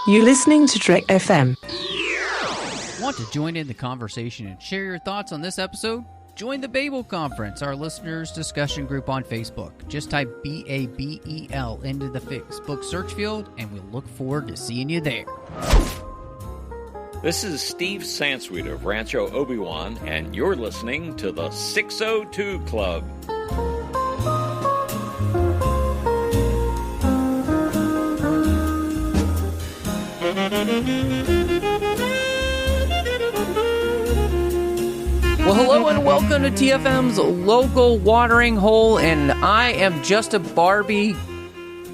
You're listening to Trek FM. Want to join in the conversation and share your thoughts on this episode? Join the Babel Conference, our listeners' discussion group on Facebook. Just type BABEL into the Facebook search field, and we'll look forward to seeing you there. This is Steve Sansweet of Rancho Obi-Wan, and you're listening to the 602 Club. Well, hello and welcome to TFM's local watering hole, and I am just a Barbie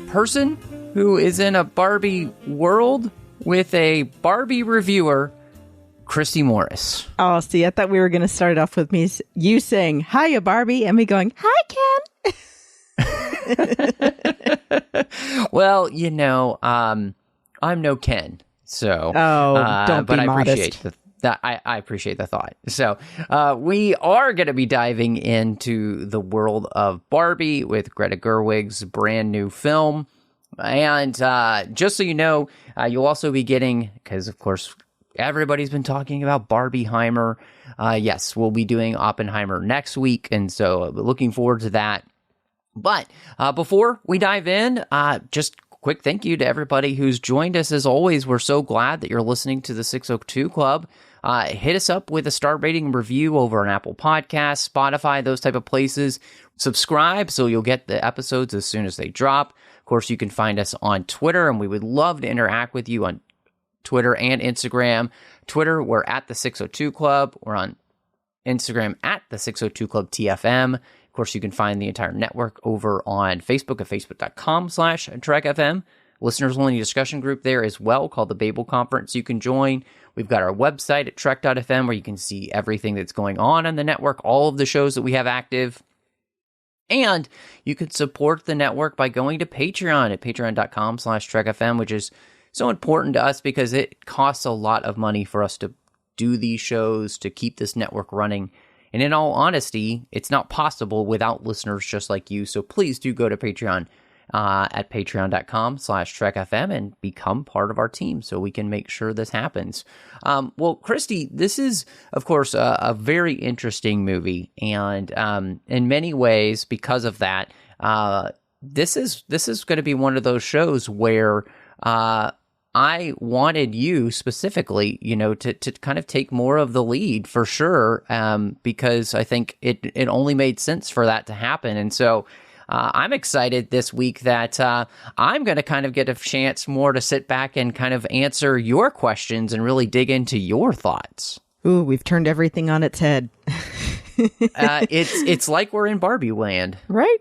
person who is in a Barbie world with a Barbie reviewer, Christy Morris. Oh, see, I thought we were going to start off with you saying, "Hiya, Barbie," and me going, "Hi, Ken." Well, I'm no Ken, so don't be but I modest. appreciate I appreciate the thought. So we are going to be diving into the world of Barbie with Greta Gerwig's brand new film. And just so you know, you'll also be getting, because of course everybody's been talking about Barbieheimer. Yes, we'll be doing Oppenheimer next week, and so looking forward to that. But before we dive in, just quick thank you to everybody who's joined us. As always, we're so glad that you're listening to the 602 Club. Hit us up with a star rating review over on Apple Podcasts, Spotify, those type of places. Subscribe so you'll get the episodes as soon as they drop. Of course, you can find us on Twitter, and we would love to interact with you on Twitter and Instagram. Twitter, we're at the 602 Club. We're on Instagram at the 602 Club TFM. Of course, you can find the entire network over on Facebook at facebook.com/TrekFM. Listeners-only discussion group there as well called the Babel Conference you can join. We've got our website at trek.fm where you can see everything that's going on the network, all of the shows that we have active. And you can support the network by going to Patreon at patreon.com/TrekFM, which is so important to us because it costs a lot of money for us to do these shows, to keep this network running. And in all honesty, it's not possible without listeners just like you. So please do go to Patreon at patreon.com/TrekFM and become part of our team so we can make sure this happens. Well, Christy, this is, of course, a very interesting movie. And in many ways, because of that, this is going to be one of those shows where I wanted you specifically, to kind of take more of the lead for sure, because I think it only made sense for that to happen. And so I'm excited this week that I'm going to kind of get a chance more to sit back and kind of answer your questions and really dig into your thoughts. Ooh, we've turned everything on its head. It's like we're in Barbie land. Right?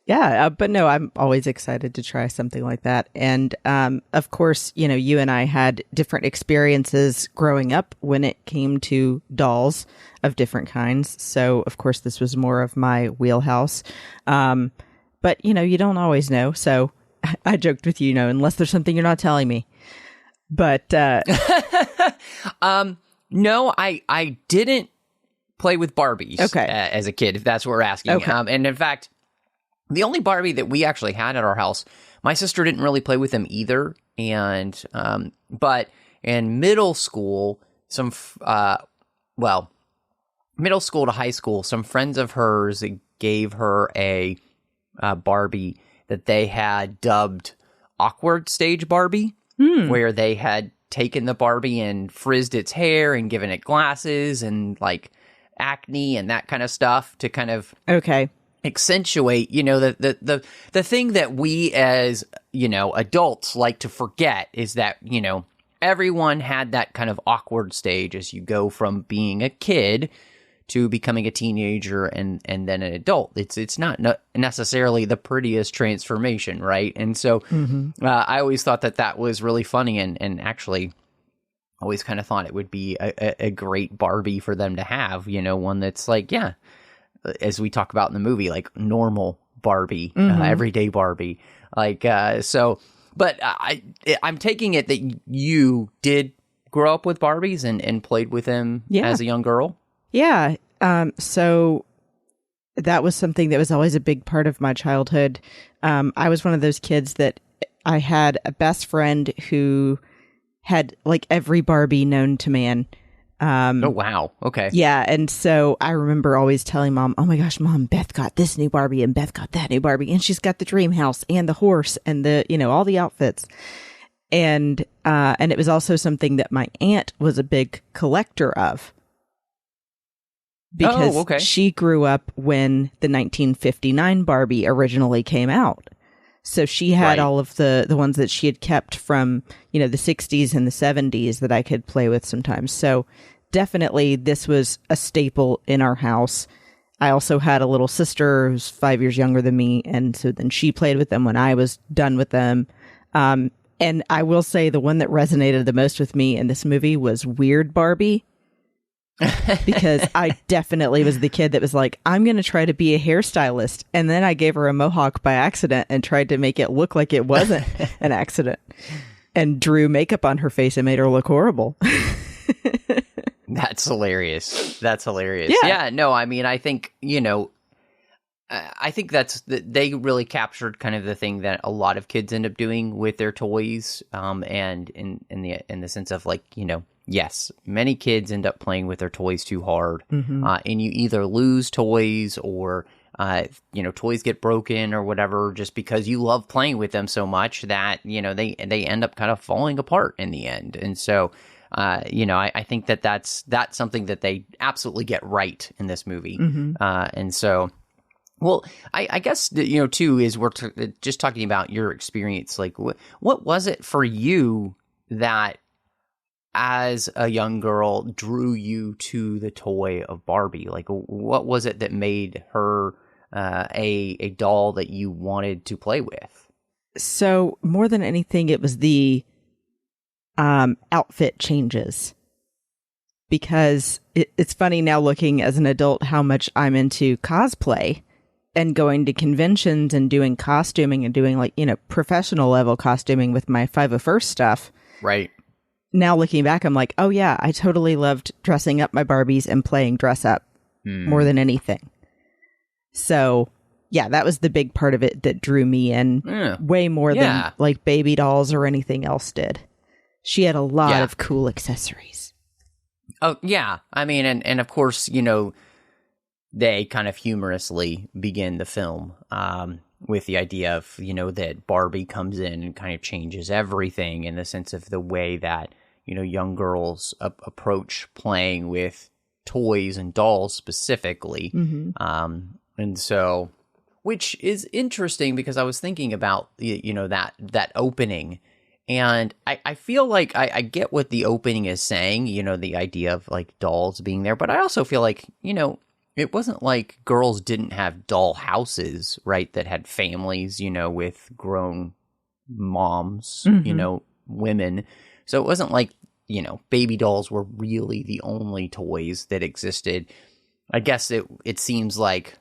Yeah, but no, I'm always excited to try something like that. And of course, you and I had different experiences growing up when it came to dolls of different kinds. So, of course, this was more of my wheelhouse. But, you don't always know. So I joked with you, unless there's something you're not telling me. But no, I didn't play with Barbies as a kid, if that's what we're asking. Okay. And in fact, the only Barbie that we actually had at our house, my sister didn't really play with them either. And, but in middle school, middle school to high school, some friends of hers gave her a Barbie that they had dubbed Awkward Stage Barbie, where they had taken the Barbie and frizzed its hair and given it glasses and like acne and that kind of stuff to kind of accentuate, the thing that we as, adults like to forget is that, everyone had that kind of awkward stage as you go from being a kid to becoming a teenager and then an adult. It's not necessarily the prettiest transformation, right? And so I always thought that was really funny and actually always kind of thought it would be a great Barbie for them to have, one that's like, as we talk about in the movie, like normal Barbie, everyday Barbie. But I'm taking it that you did grow up with Barbies and played with them as a young girl. Yeah. So that was something that was always a big part of my childhood. I was one of those kids that I had a best friend who had like every Barbie known to man. Oh, wow. Okay. Yeah. And so I remember always telling Mom, oh my gosh, Mom, Beth got this new Barbie and Beth got that new Barbie. And she's got the dream house and the horse and the, all the outfits. And it was also something that my aunt was a big collector of. Because she grew up when the 1959 Barbie originally came out. So she had all of the ones that she had kept from, the 60s and the 70s that I could play with sometimes. So definitely this was a staple in our house. I also had a little sister who's 5 years younger than me. And so then she played with them when I was done with them. And I will say the one that resonated the most with me in this movie was Weird Barbie. Because I definitely was the kid that was like, I'm going to try to be a hairstylist. And then I gave her a mohawk by accident and tried to make it look like it wasn't an accident and drew makeup on her face and made her look horrible. That's hilarious. That's hilarious. Yeah. No, I mean, I think, I think they really captured kind of the thing that a lot of kids end up doing with their toys. And in the sense of like, yes, many kids end up playing with their toys too hard, and you either lose toys or, toys get broken or whatever, just because you love playing with them so much that, they end up kind of falling apart in the end. And so, I think that's something that they absolutely get right in this movie. And so, well, I guess, too, is we're just talking about your experience. Like, what was it for you that, as a young girl, drew you to the toy of Barbie? Like, what was it that made her a doll that you wanted to play with? So more than anything, it was the outfit changes. Because it's funny now looking as an adult how much I'm into cosplay and going to conventions and doing costuming and doing like, professional level costuming with my 501st stuff. Right. Now looking back, I'm like, oh yeah, I totally loved dressing up my Barbies and playing dress up more than anything. So yeah, that was the big part of it that drew me in way more than like baby dolls or anything else did. She had a lot of cool accessories. Oh yeah. I mean, and of course, they kind of humorously begin the film, with the idea of, that Barbie comes in and kind of changes everything in the sense of the way that, young girls approach playing with toys and dolls specifically. And so, which is interesting because I was thinking about, that opening. And I feel like I get what the opening is saying, the idea of like dolls being there. But I also feel like, it wasn't like girls didn't have doll houses, right? That had families, with grown moms, women. So it wasn't like, baby dolls were really the only toys that existed. I guess it seems like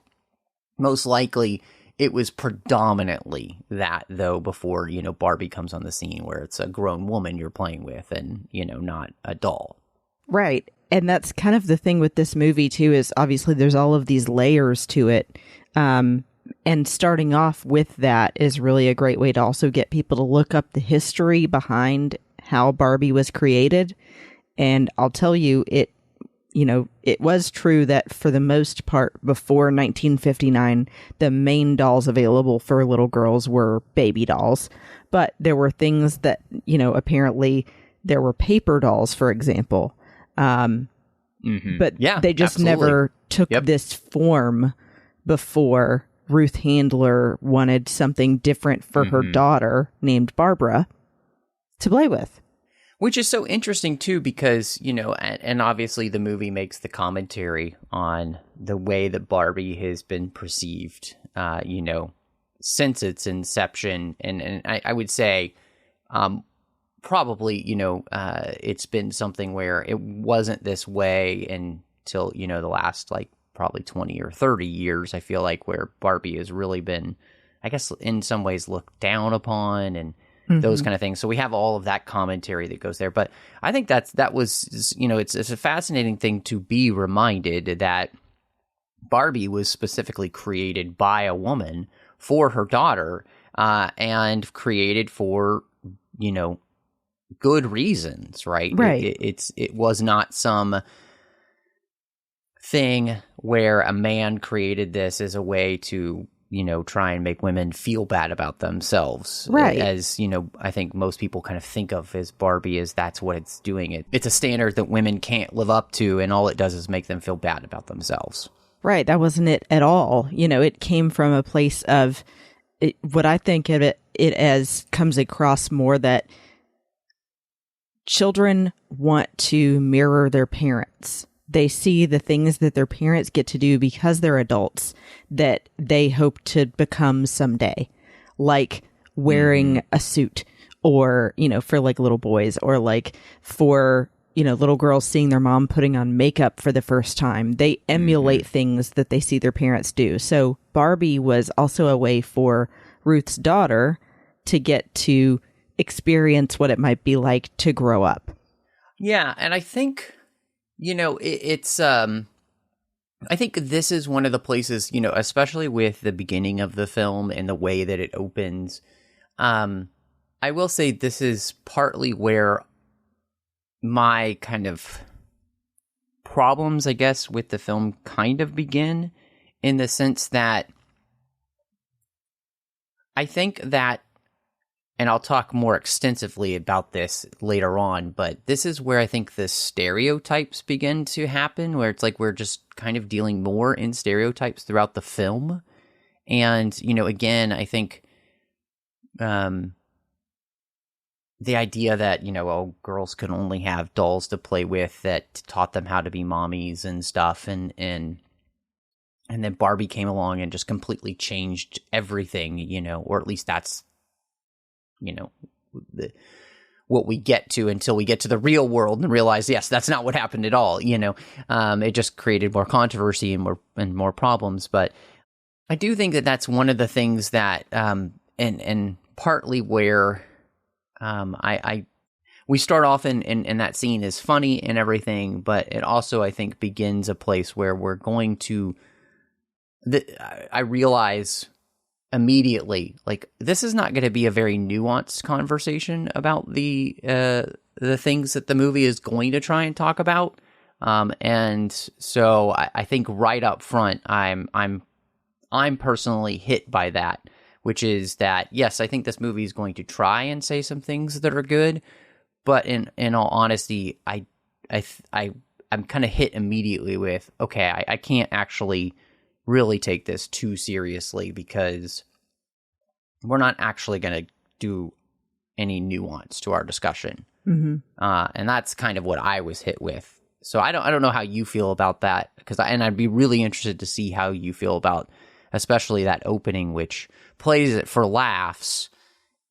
most likely it was predominantly that, though, before, Barbie comes on the scene where it's a grown woman you're playing with and, not a doll. Right. And that's kind of the thing with this movie, too, is obviously there's all of these layers to it. And starting off with that is really a great way to also get people to look up the history behind how Barbie was created. And I'll tell you, it was true that for the most part, before 1959, the main dolls available for little girls were baby dolls. But there were things that, apparently there were paper dolls, for example. But they just never took this form before Ruth Handler wanted something different for her daughter named Barbara to play with. Which is so interesting, too, because, and obviously the movie makes the commentary on the way that Barbie has been perceived, since its inception. And I would say, probably, it's been something where it wasn't this way until, the last, like, probably 20 or 30 years, I feel like, where Barbie has really been, I guess, in some ways looked down upon and those kind of things. So we have all of that commentary that goes there. But I think that was, it's a fascinating thing to be reminded that Barbie was specifically created by a woman for her daughter, and created for, good reasons, right? Right. It was not some thing where a man created this as a way to, try and make women feel bad about themselves. Right. As, I think most people kind of think of as Barbie as that's what it's doing. It's a standard that women can't live up to, and all it does is make them feel bad about themselves. Right. That wasn't it at all. It came from a place of what I think of it as comes across more that children want to mirror their parents. They see the things that their parents get to do because they're adults that they hope to become someday, like wearing a suit, or, for like little boys, or like for, little girls seeing their mom putting on makeup for the first time. They emulate things that they see their parents do. So Barbie was also a way for Ruth's daughter to get to experience what it might be like to grow up. Yeah, and I think, I think this is one of the places, especially with the beginning of the film and the way that it opens. I will say this is partly where my kind of problems, I guess, with the film kind of begin, in the sense that I think that, and I'll talk more extensively about this later on, but this is where I think the stereotypes begin to happen, where it's like we're just kind of dealing more in stereotypes throughout the film. And, again, I think the idea that, girls could only have dolls to play with that taught them how to be mommies and stuff. And then Barbie came along and just completely changed everything, or at least that's, what we get to until we get to the real world and realize, yes, that's not what happened at all. It just created more controversy and more problems. But I do think that that's one of the things that, and partly where, we start off in that scene is funny and everything, but it also, I think, begins a place where we're going to, I realize immediately, like, this is not going to be a very nuanced conversation about the things that the movie is going to try and talk about. And so I think right up front, I'm personally hit by that, which is that, yes, I think this movie is going to try and say some things that are good, but in all honesty, I'm kind of hit immediately with, okay, I can't actually really take this too seriously, because we're not actually going to do any nuance to our discussion. And that's kind of what I was hit with. So I don't know how you feel about that, and I'd be really interested to see how you feel about, especially that opening, which plays it for laughs,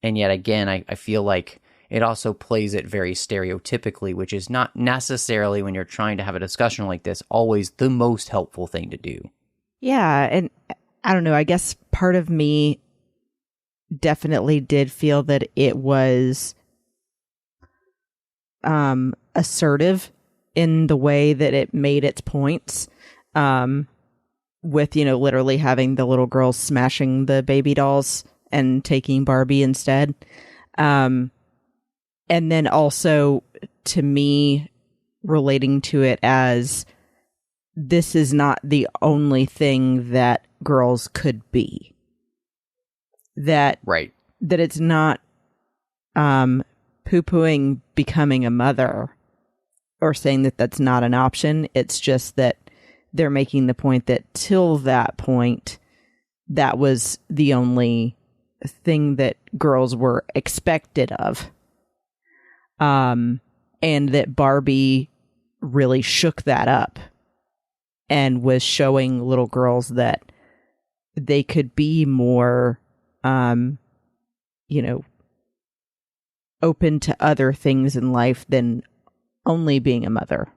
and yet again, I feel like it also plays it very stereotypically, which is not necessarily, when you're trying to have a discussion like this, always the most helpful thing to do. Yeah, and I don't know, I guess part of me definitely did feel that it was assertive in the way that it made its points, with, literally having the little girls smashing the baby dolls and taking Barbie instead. And then also, to me, relating to it as, this is not the only thing that girls could be. That it's not poo-pooing becoming a mother or saying that that's not an option. It's just that they're making the point that till that point, that was the only thing that girls were expected of. And that Barbie really shook that up and was showing little girls that they could be more, open to other things in life than only being a mother.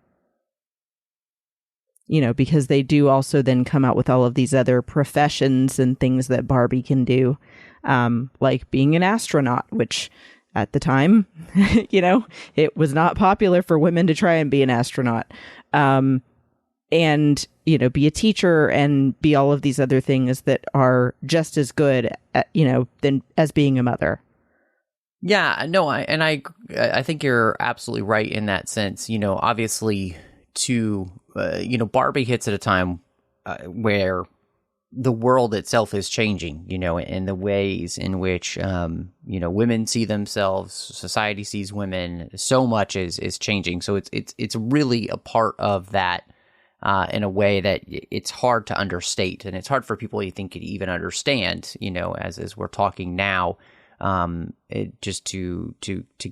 Because they do also then come out with all of these other professions and things that Barbie can do, like being an astronaut, which at the time, it was not popular for women to try and be an astronaut. And, be a teacher and be all of these other things that are just as good, than as being a mother. Yeah, no, I think you're absolutely right in that sense. Obviously, Barbie hits at a time where the world itself is changing, and the ways in which, women see themselves, society sees women, so much is changing. So it's really a part of that in a way that it's hard to understate, and it's hard for people you think could even understand, as we're talking now. Just to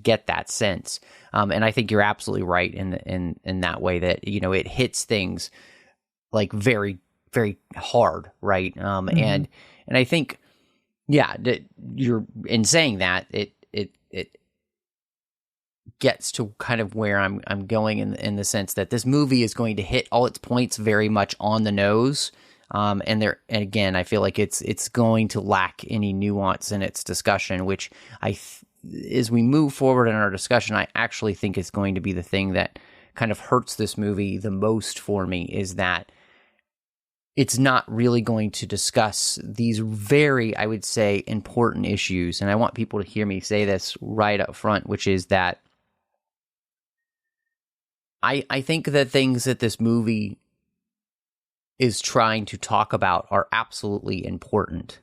get that sense. And I think you're absolutely right in that way that, it hits things like very, very hard. Right. And I think, that you're in saying that it gets to kind of where I'm going in the sense that this movie is going to hit all its points very much on the nose. And again, I feel like it's going to lack any nuance in its discussion, which as we move forward in our discussion, I actually think is going to be the thing that kind of hurts this movie the most for me, is that it's not really going to discuss these very, I would say, important issues. And I want people to hear me say this right up front, which is that I think the things that this movie is trying to talk about are absolutely important,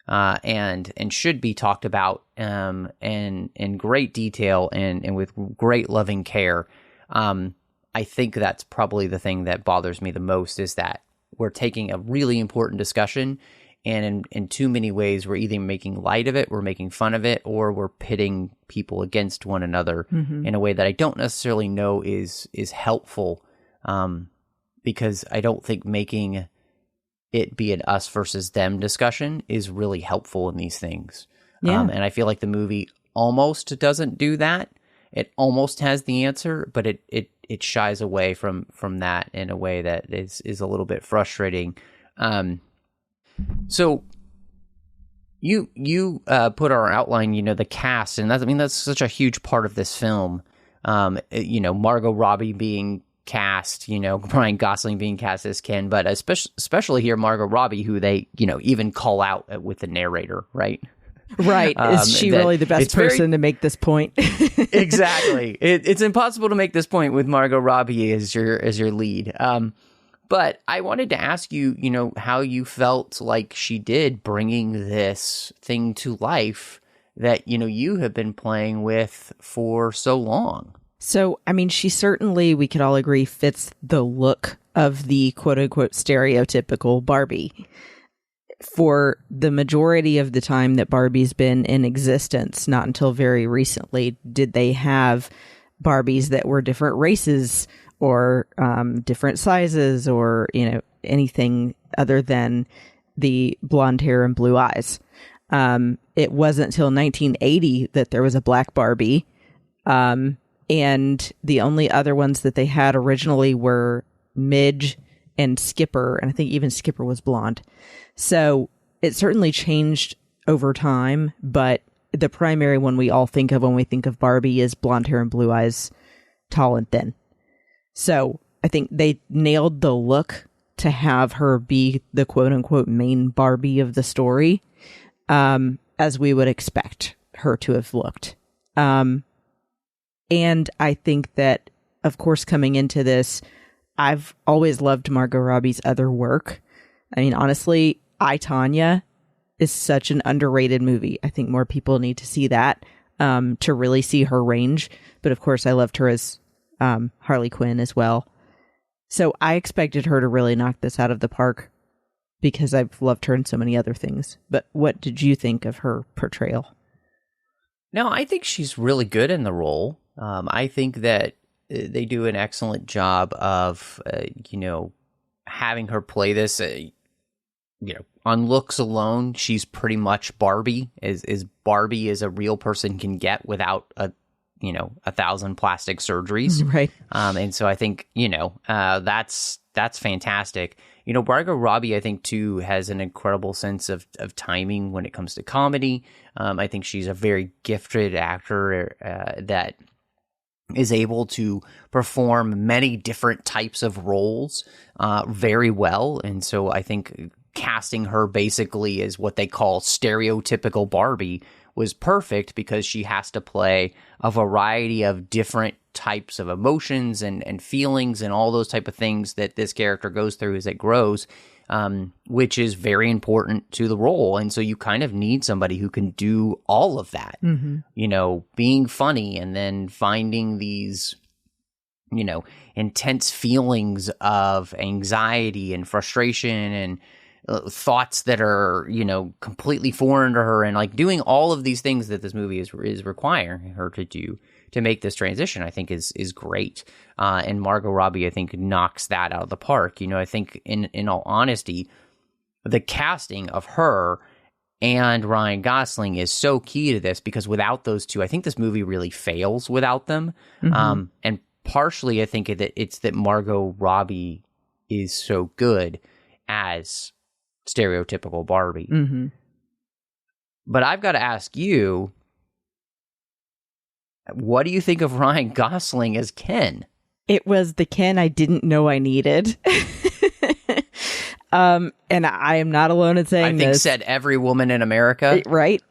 and should be talked about in great detail and with great loving care. I think that's probably the thing that bothers me the most, is that we're taking a really important discussion, and in too many ways we're either making light of it, we're making fun of it, or we're pitting people against one another in a way that I don't necessarily know is helpful. Because I don't think making it be an us versus them discussion is really helpful in these things. Yeah. And I feel like the movie almost doesn't do that. It almost has the answer, but it shies away from that in a way that is a little bit frustrating. So you put our outline, the cast, and that's such a huge part of this film. Margot Robbie being cast, Ryan Gosling being cast as Ken, but especially here Margot Robbie, who they even call out with the narrator, right? Right. Is she really the best person to make this point? Exactly. It's impossible to make this point with Margot Robbie as your lead. But I wanted to ask you, how you felt like she did bringing this thing to life that you have been playing with for so long. So, I mean, she certainly, we could all agree, fits the look of the quote-unquote stereotypical Barbie. For the majority of the time that Barbie's been in existence, not until very recently, did they have Barbies that were different races or different sizes or, anything other than the blonde hair and blue eyes. It wasn't until 1980 that there was a black Barbie. And the only other ones that they had originally were Midge and Skipper. And I think even Skipper was blonde. So it certainly changed over time. But the primary one we all think of when we think of Barbie is blonde hair and blue eyes, tall and thin. So I think they nailed the look to have her be the quote unquote main Barbie of the story, as we would expect her to have looked. And I think that, of course, coming into this, I've always loved Margot Robbie's other work. I mean, honestly, I, Tonya is such an underrated movie. I think more people need to see that to really see her range. But of course, I loved her as Harley Quinn as well. So I expected her to really knock this out of the park because I've loved her in so many other things. But what did you think of her portrayal? No, I think she's really good in the role. I think that they do an excellent job of, having her play this. On looks alone, she's pretty much Barbie. As Barbie as a real person can get without 1,000 plastic surgeries, right? And so I think that's fantastic. Margot Robbie, I think too, has an incredible sense of timing when it comes to comedy. I think she's a very gifted actor that is able to perform many different types of roles very well. And so I think casting her basically as what they call stereotypical Barbie was perfect because she has to play a variety of different types of emotions and feelings and all those type of things that this character goes through as it grows, which is very important to the role. And so you kind of need somebody who can do all of that, you know, being funny and then finding these, you know, intense feelings of anxiety and frustration and thoughts that are, you know, completely foreign to her, and like doing all of these things that this movie is requiring her to do to make this transition, I think is great. And Margot Robbie, I think, knocks that out of the park. You know, I think in all honesty, the casting of her and Ryan Gosling is so key to this, because without those two, I think this movie really fails without them. And partially, I think that it's that Margot Robbie is so good as stereotypical Barbie. But I've got to ask you, what do you think of Ryan Gosling as Ken? It was the Ken I didn't know I needed. And I am not alone in saying this. I think said every woman in America. Right?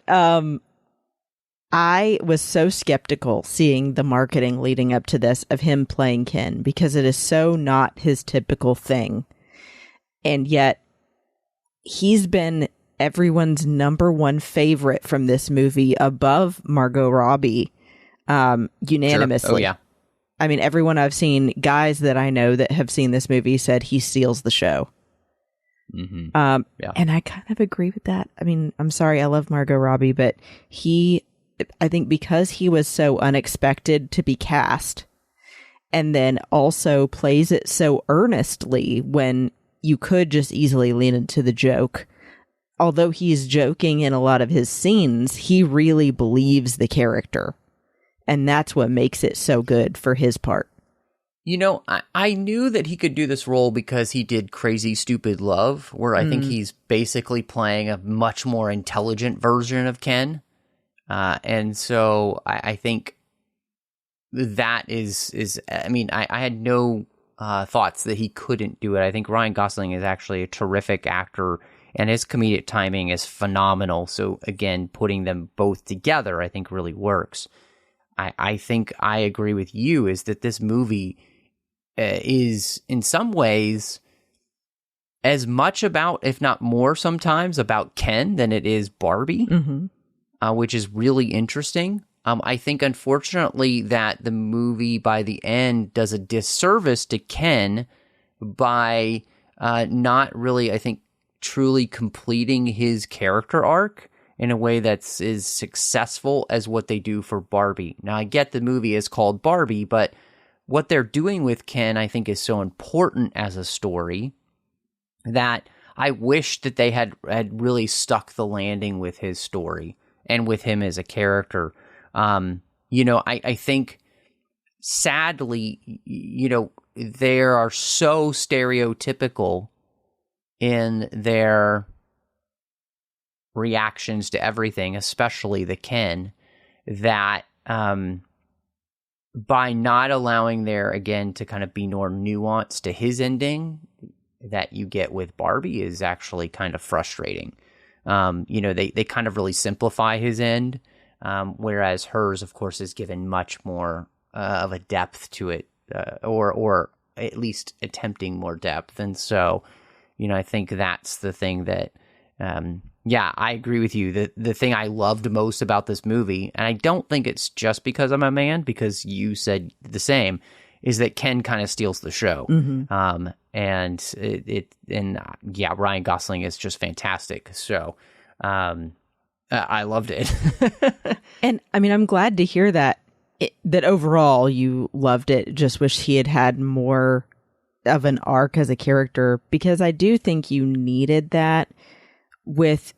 I was so skeptical seeing the marketing leading up to this of him playing Ken, because it is so not his typical thing. And yet, he's been everyone's number one favorite from this movie, above Margot Robbie, unanimously. Sure. Oh, yeah. I mean, everyone I've seen, guys that I know that have seen this movie, said he steals the show. Yeah. And I kind of agree with that. I mean, I'm sorry, I love Margot Robbie, but I think because he was so unexpected to be cast, and then also plays it so earnestly when you could just easily lean into the joke. Although he's joking in a lot of his scenes, he really believes the character. And that's what makes it so good for his part. You know, I knew that he could do this role because he did Crazy Stupid Love, where I think he's basically playing a much more intelligent version of Ken. And so I think that is I mean, I had no thoughts that he couldn't do it. I think Ryan Gosling is actually a terrific actor, and his comedic timing is phenomenal. So again, putting them both together, I think really works. I think I agree with you, is that this movie is in some ways as much about, if not more sometimes, about Ken than it is Barbie, which is really interesting. I think, unfortunately, that the movie by the end does a disservice to Ken by not really, I think, truly completing his character arc in a way that's as successful as what they do for Barbie. Now, I get the movie is called Barbie, but what they're doing with Ken, I think, is so important as a story that I wish that they had really stuck the landing with his story and with him as a character. You know, I think, sadly, you know, they are so stereotypical in their reactions to everything, especially the Ken, that by not allowing there, again, to kind of be more nuanced to his ending that you get with Barbie is actually kind of frustrating. You know, they kind of really simplify his end, whereas hers, of course, is given much more of a depth to it, or at least attempting more depth. And so, you know, I think that's the thing that, yeah, I agree with you. The thing I loved most about this movie, and I don't think it's just because I'm a man, because you said the same, is that Ken kind of steals the show. And yeah, Ryan Gosling is just fantastic. So, I loved it. And I mean, I'm glad to hear that overall you loved it. Just wish he had had more of an arc as a character, because I do think you needed that with,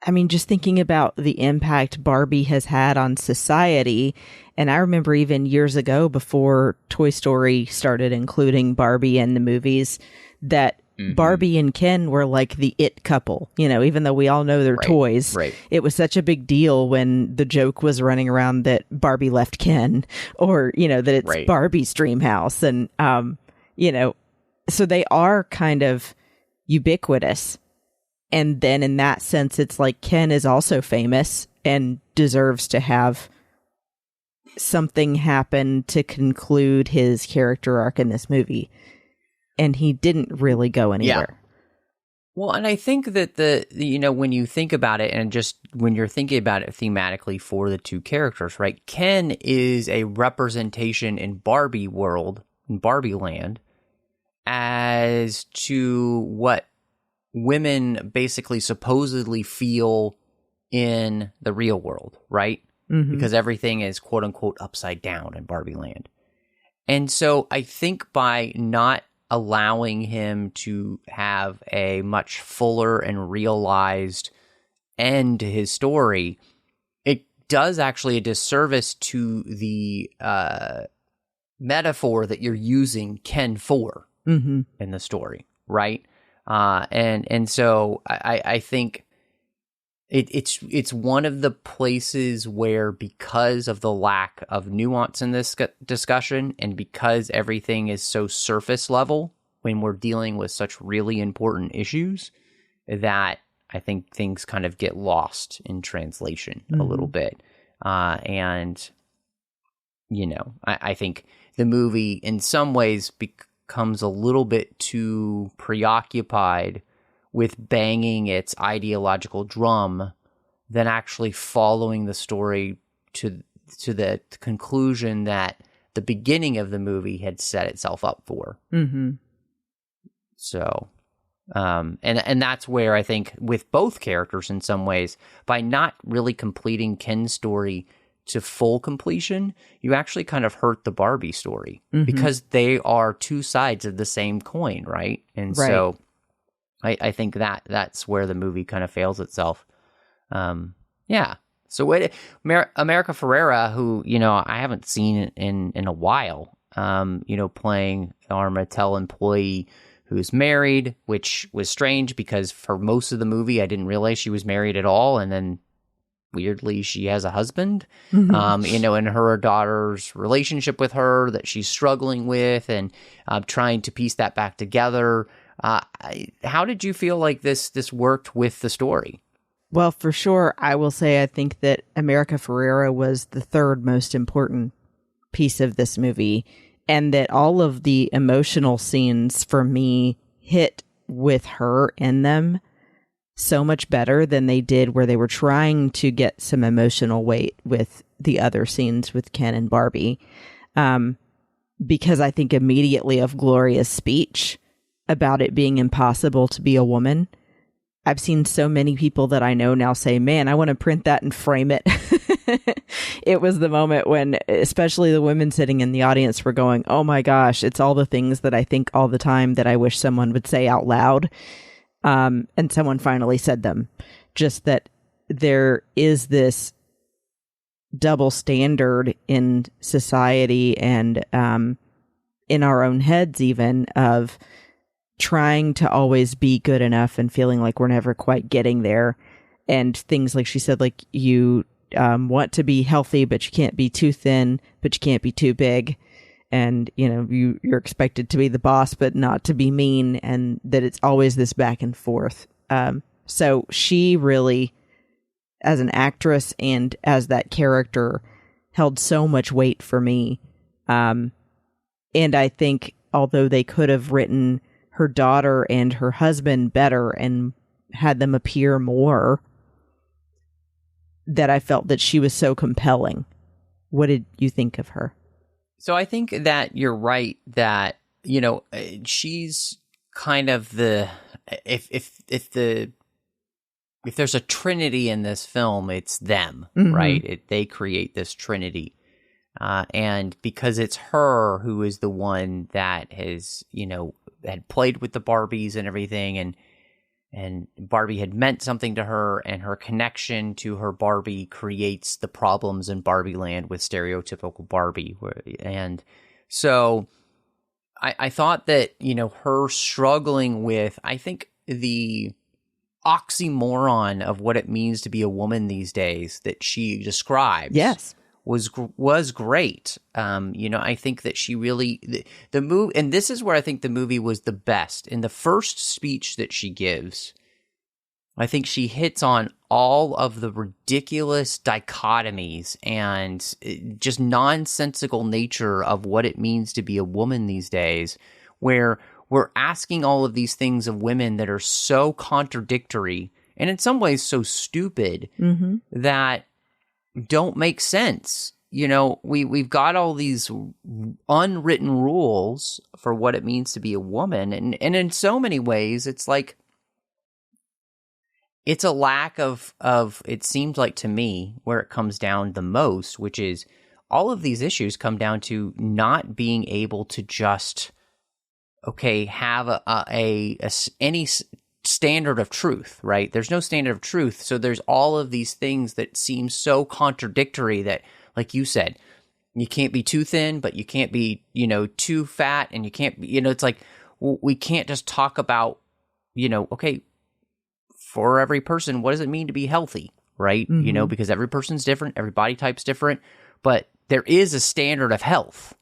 I mean, just thinking about the impact Barbie has had on society. And I remember even years ago, before Toy Story started including Barbie in the movies, that Barbie and Ken were like the it couple, you know, even though we all know they're toys. It was such a big deal when the joke was running around that Barbie left Ken, or, you know, that it's Barbie's dream house. And, you know, so they are kind of ubiquitous. And then in that sense, it's like Ken is also famous and deserves to have something happen to conclude his character arc in this movie. And he didn't really go anywhere. Yeah. Well, and I think that when you think about it, and just when you're thinking about it thematically for the two characters, right? Ken is a representation in Barbie world, in Barbie land, as to what women basically supposedly feel in the real world, right? Mm-hmm. Because everything is quote unquote upside down in Barbie land. And so I think by not allowing him to have a much fuller and realized end to his story, it does actually a disservice to the metaphor that you're using Ken for in the story, right? And so I think it's one of the places where, because of the lack of nuance in this discussion, and because everything is so surface level when we're dealing with such really important issues, that I think things kind of get lost in translation a little bit. And, I think the movie in some ways becomes a little bit too preoccupied with banging its ideological drum than actually following the story to the conclusion that the beginning of the movie had set itself up for. Mm-hmm. So, and that's where I think with both characters in some ways, by not really completing Ken's story to full completion, you actually kind of hurt the Barbie story, because they are two sides of the same coin, right? And so I think that's where the movie kind of fails itself. Yeah. So America Ferrera, who, I haven't seen in a while, playing our Mattel employee who's married, which was strange because for most of the movie, I didn't realize she was married at all. And then weirdly, she has a husband, and her daughter's relationship with her that she's struggling with, and trying to piece that back together. How did you feel like this worked with the story? Well, for sure, I will say I think that America Ferrera was the third most important piece of this movie, and that all of the emotional scenes for me hit with her in them so much better than they did where they were trying to get some emotional weight with the other scenes with Ken and Barbie. Because I think immediately of Gloria's speech about it being impossible to be a woman, I've seen so many people that I know now say, man, I want to print that and frame it. It was the moment when, especially the women sitting in the audience, were going, oh my gosh, it's all the things that I think all the time that I wish someone would say out loud. And someone finally said them. Just that there is this double standard in society and in our own heads even, of trying to always be good enough and feeling like we're never quite getting there. And things like she said, like, you want to be healthy, but you can't be too thin, but you can't be too big. And, you're expected to be the boss, but not to be mean. And that it's always this back and forth. So she really, as an actress and as that character, held so much weight for me. And I think although they could have written her daughter and her husband better and had them appear more, that I felt that she was so compelling. What did you think of her? So I think that you're right that, she's kind of the, if there's a trinity in this film, it's them, right? They create this trinity. And because it's her who is the one that has, had played with the Barbies and everything, and Barbie had meant something to her, and her connection to her Barbie creates the problems in Barbie land with stereotypical Barbie. And so I thought that, her struggling with, I think, the oxymoron of what it means to be a woman these days that she describes. Yes. was great. I think that she really, the movie, and this is where I think the movie was the best. In the first speech that she gives, I think she hits on all of the ridiculous dichotomies and just nonsensical nature of what it means to be a woman these days, where we're asking all of these things of women that are so contradictory and in some ways so stupid that don't make sense. You know, we've got all these unwritten rules for what it means to be a woman. And in so many ways, it's like, it's a lack of, it seems like to me, where it comes down the most, which is all of these issues come down to not being able to just, have any standard of truth, right? There's no standard of truth. So there's all of these things that seem so contradictory that, like you said, you can't be too thin, but you can't be, too fat, and you can't be, it's like, we can't just talk about, for every person, what does it mean to be healthy, right? Because every person's different, every body type's different, but there is a standard of health.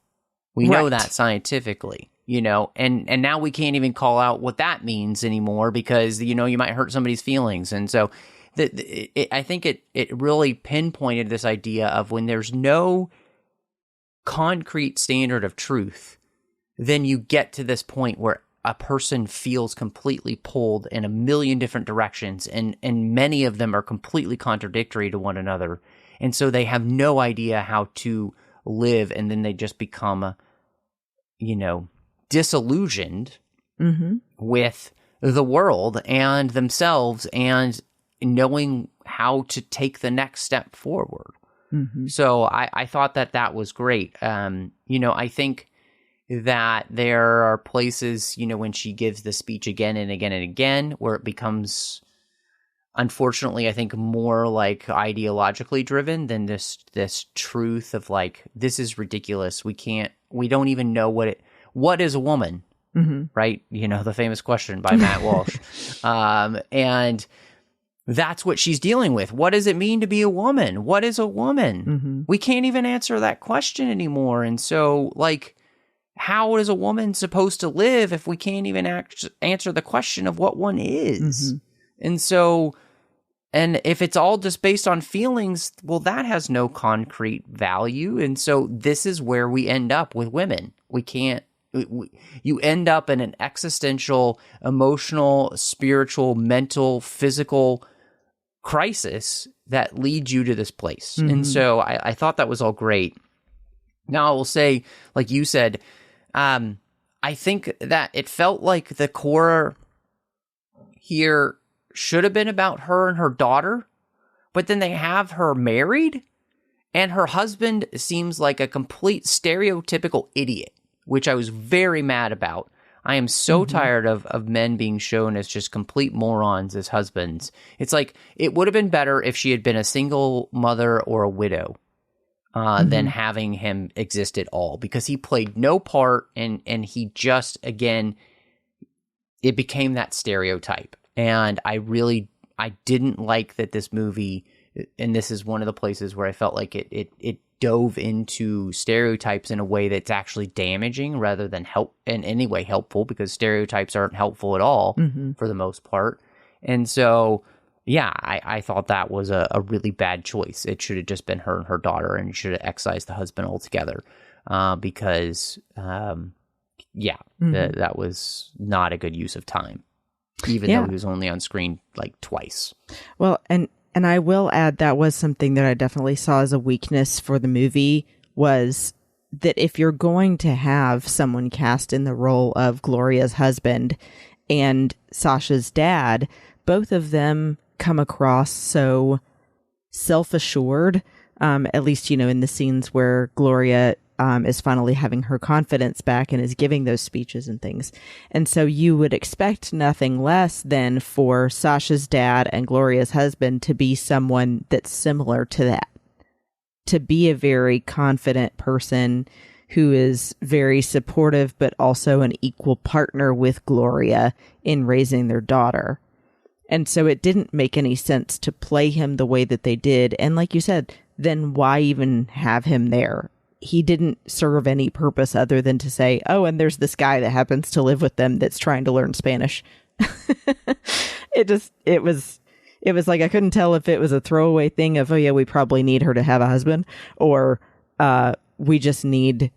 We know that scientifically, and now we can't even call out what that means anymore because, you might hurt somebody's feelings. And so I think it really pinpointed this idea of when there's no concrete standard of truth, then you get to this point where a person feels completely pulled in a million different directions, and many of them are completely contradictory to one another. And so they have no idea how to live, and then they just become, disillusioned with the world and themselves and knowing how to take the next step forward. So I thought that was great. I think that there are places, when she gives the speech again and again and again, where it becomes, unfortunately, I think more like ideologically driven than this truth of like, this is ridiculous. We don't even know what is a woman, right? The famous question by Matt Walsh. And that's what she's dealing with. What does it mean to be a woman? What is a woman? We can't even answer that question anymore. And so, like, how is a woman supposed to live if we can't even answer the question of what one is? And so, and if it's all just based on feelings, well, that has no concrete value. And so this is where we end up with women. You end up in an existential, emotional, spiritual, mental, physical crisis that leads you to this place. And so I thought that was all great. Now I will say, like you said, I think that it felt like the core here should have been about her and her daughter, but then they have her married, and her husband seems like a complete stereotypical idiot, which I was very mad about. I am so tired of men being shown as just complete morons as husbands. It's like, it would have been better if she had been a single mother or a widow. Than having him exist at all, because he played no part, and he just, again, it became that stereotype. And I didn't like that this movie, and this is one of the places where I felt like it dove into stereotypes in a way that's actually damaging rather than in any way helpful, because stereotypes aren't helpful at all for the most part. And so, yeah, I thought that was a really bad choice. It should have just been her and her daughter, and should have excised the husband altogether, because, that was not a good use of time, even though he was only on screen like twice. Well, and I will add, that was something that I definitely saw as a weakness for the movie, was that if you're going to have someone cast in the role of Gloria's husband and Sasha's dad, both of them come across so self-assured, at least, in the scenes where Gloria is finally having her confidence back and is giving those speeches and things. And so you would expect nothing less than for Sasha's dad and Gloria's husband to be someone that's similar to that, to be a very confident person who is very supportive, but also an equal partner with Gloria in raising their daughter. And so it didn't make any sense to play him the way that they did. And like you said, then why even have him there? He didn't serve any purpose other than to say, oh, and there's this guy that happens to live with them that's trying to learn Spanish. It was It was like I couldn't tell if it was a throwaway thing of, oh yeah, we probably need her to have a husband, or we just need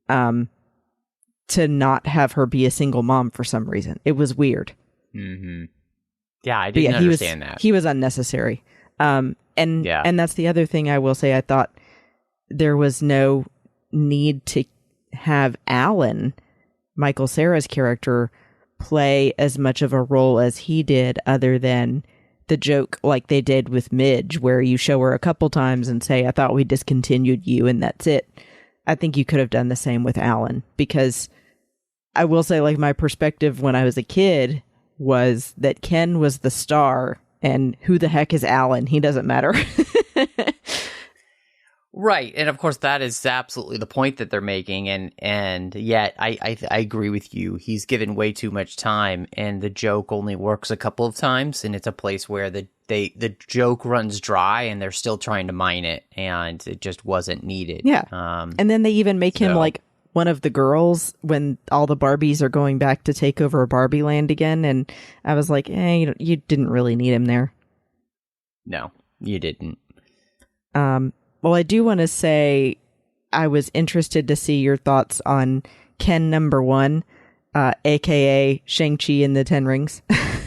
to not have her be a single mom for some reason. It was weird. Mm-hmm. Yeah, I didn't understand that. He was unnecessary. And that's the other thing I will say. I thought there was no need to have Alan, Michael Cera's character, play as much of a role as he did, other than the joke like they did with Midge, where you show her a couple times and say, I thought we discontinued you, and that's it. I think you could have done the same with Alan, because I will say, like, my perspective when I was a kid was that Ken was the star, and who the heck is Alan? He doesn't matter. Right, and of course that is absolutely the point that they're making, and yet I agree with you. He's given way too much time, and the joke only works a couple of times, and it's a place where the joke runs dry, and they're still trying to mine it, and it just wasn't needed. Yeah, and then they even make him like one of the girls when all the Barbies are going back to take over Barbie Land again, and I was like, you didn't really need him there. No, you didn't. Well, I do want to say I was interested to see your thoughts on Ken number 1, a.k.a. Shang-Chi in the Ten Rings. I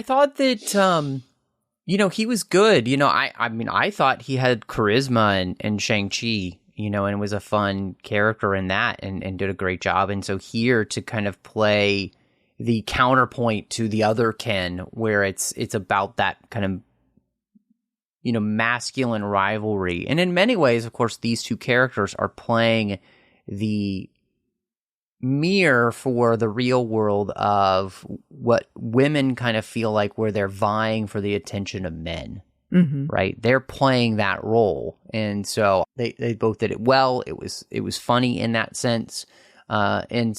thought that, he was good. I thought he had charisma in Shang-Chi, and was a fun character in that and did a great job. And so here to kind of play the counterpoint to the other Ken, where it's about that kind of, masculine rivalry. And in many ways, of course, these two characters are playing the mirror for the real world of what women kind of feel like, where they're vying for the attention of men, right? They're playing that role. And so they both did it well. It was funny in that sense. And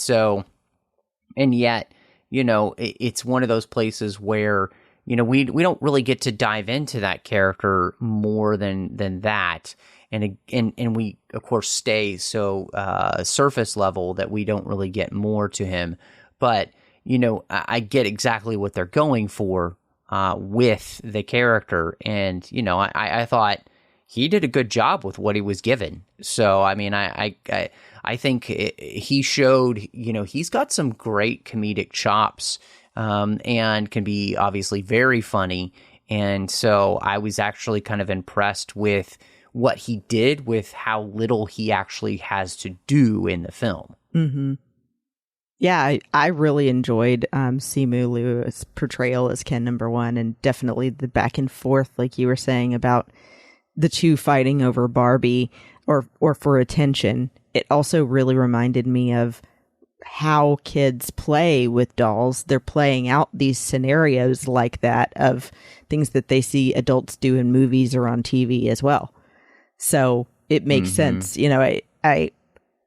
yet, it's one of those places where, we don't really get to dive into that character more than that, and we of course stay so surface level that we don't really get more to him. But I get exactly what they're going for with the character, and I thought he did a good job with what he was given. So I mean, I think he showed he's got some great comedic chops. And can be obviously very funny. And so I was actually kind of impressed with what he did, with how little he actually has to do in the film. Mm-hmm. Yeah, I really enjoyed Simu Liu's portrayal as Ken number 1, and definitely the back and forth, like you were saying, about the two fighting over Barbie or for attention. It also really reminded me of how kids play with dolls. They're playing out these scenarios like that of things that they see adults do in movies or on TV as well. So it makes sense. I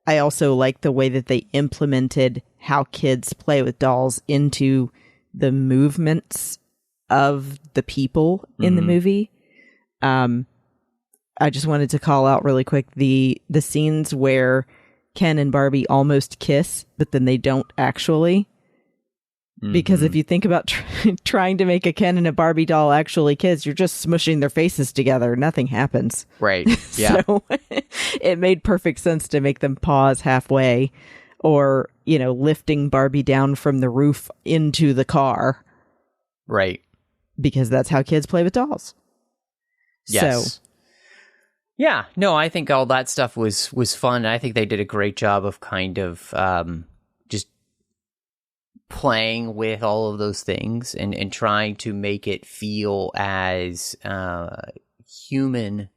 also like the way that they implemented how kids play with dolls into the movements of the people in the movie. I just wanted to call out really quick the scenes where Ken and Barbie almost kiss, but then they don't actually. Because if you think about trying to make a Ken and a Barbie doll actually kiss, you're just smushing their faces together. Nothing happens. Right. Yeah. So it made perfect sense to make them pause halfway, or, lifting Barbie down from the roof into the car. Right. Because that's how kids play with dolls. Yes. So, yeah, no, I think all that stuff was fun. I think they did a great job of kind of just playing with all of those things and trying to make it feel as human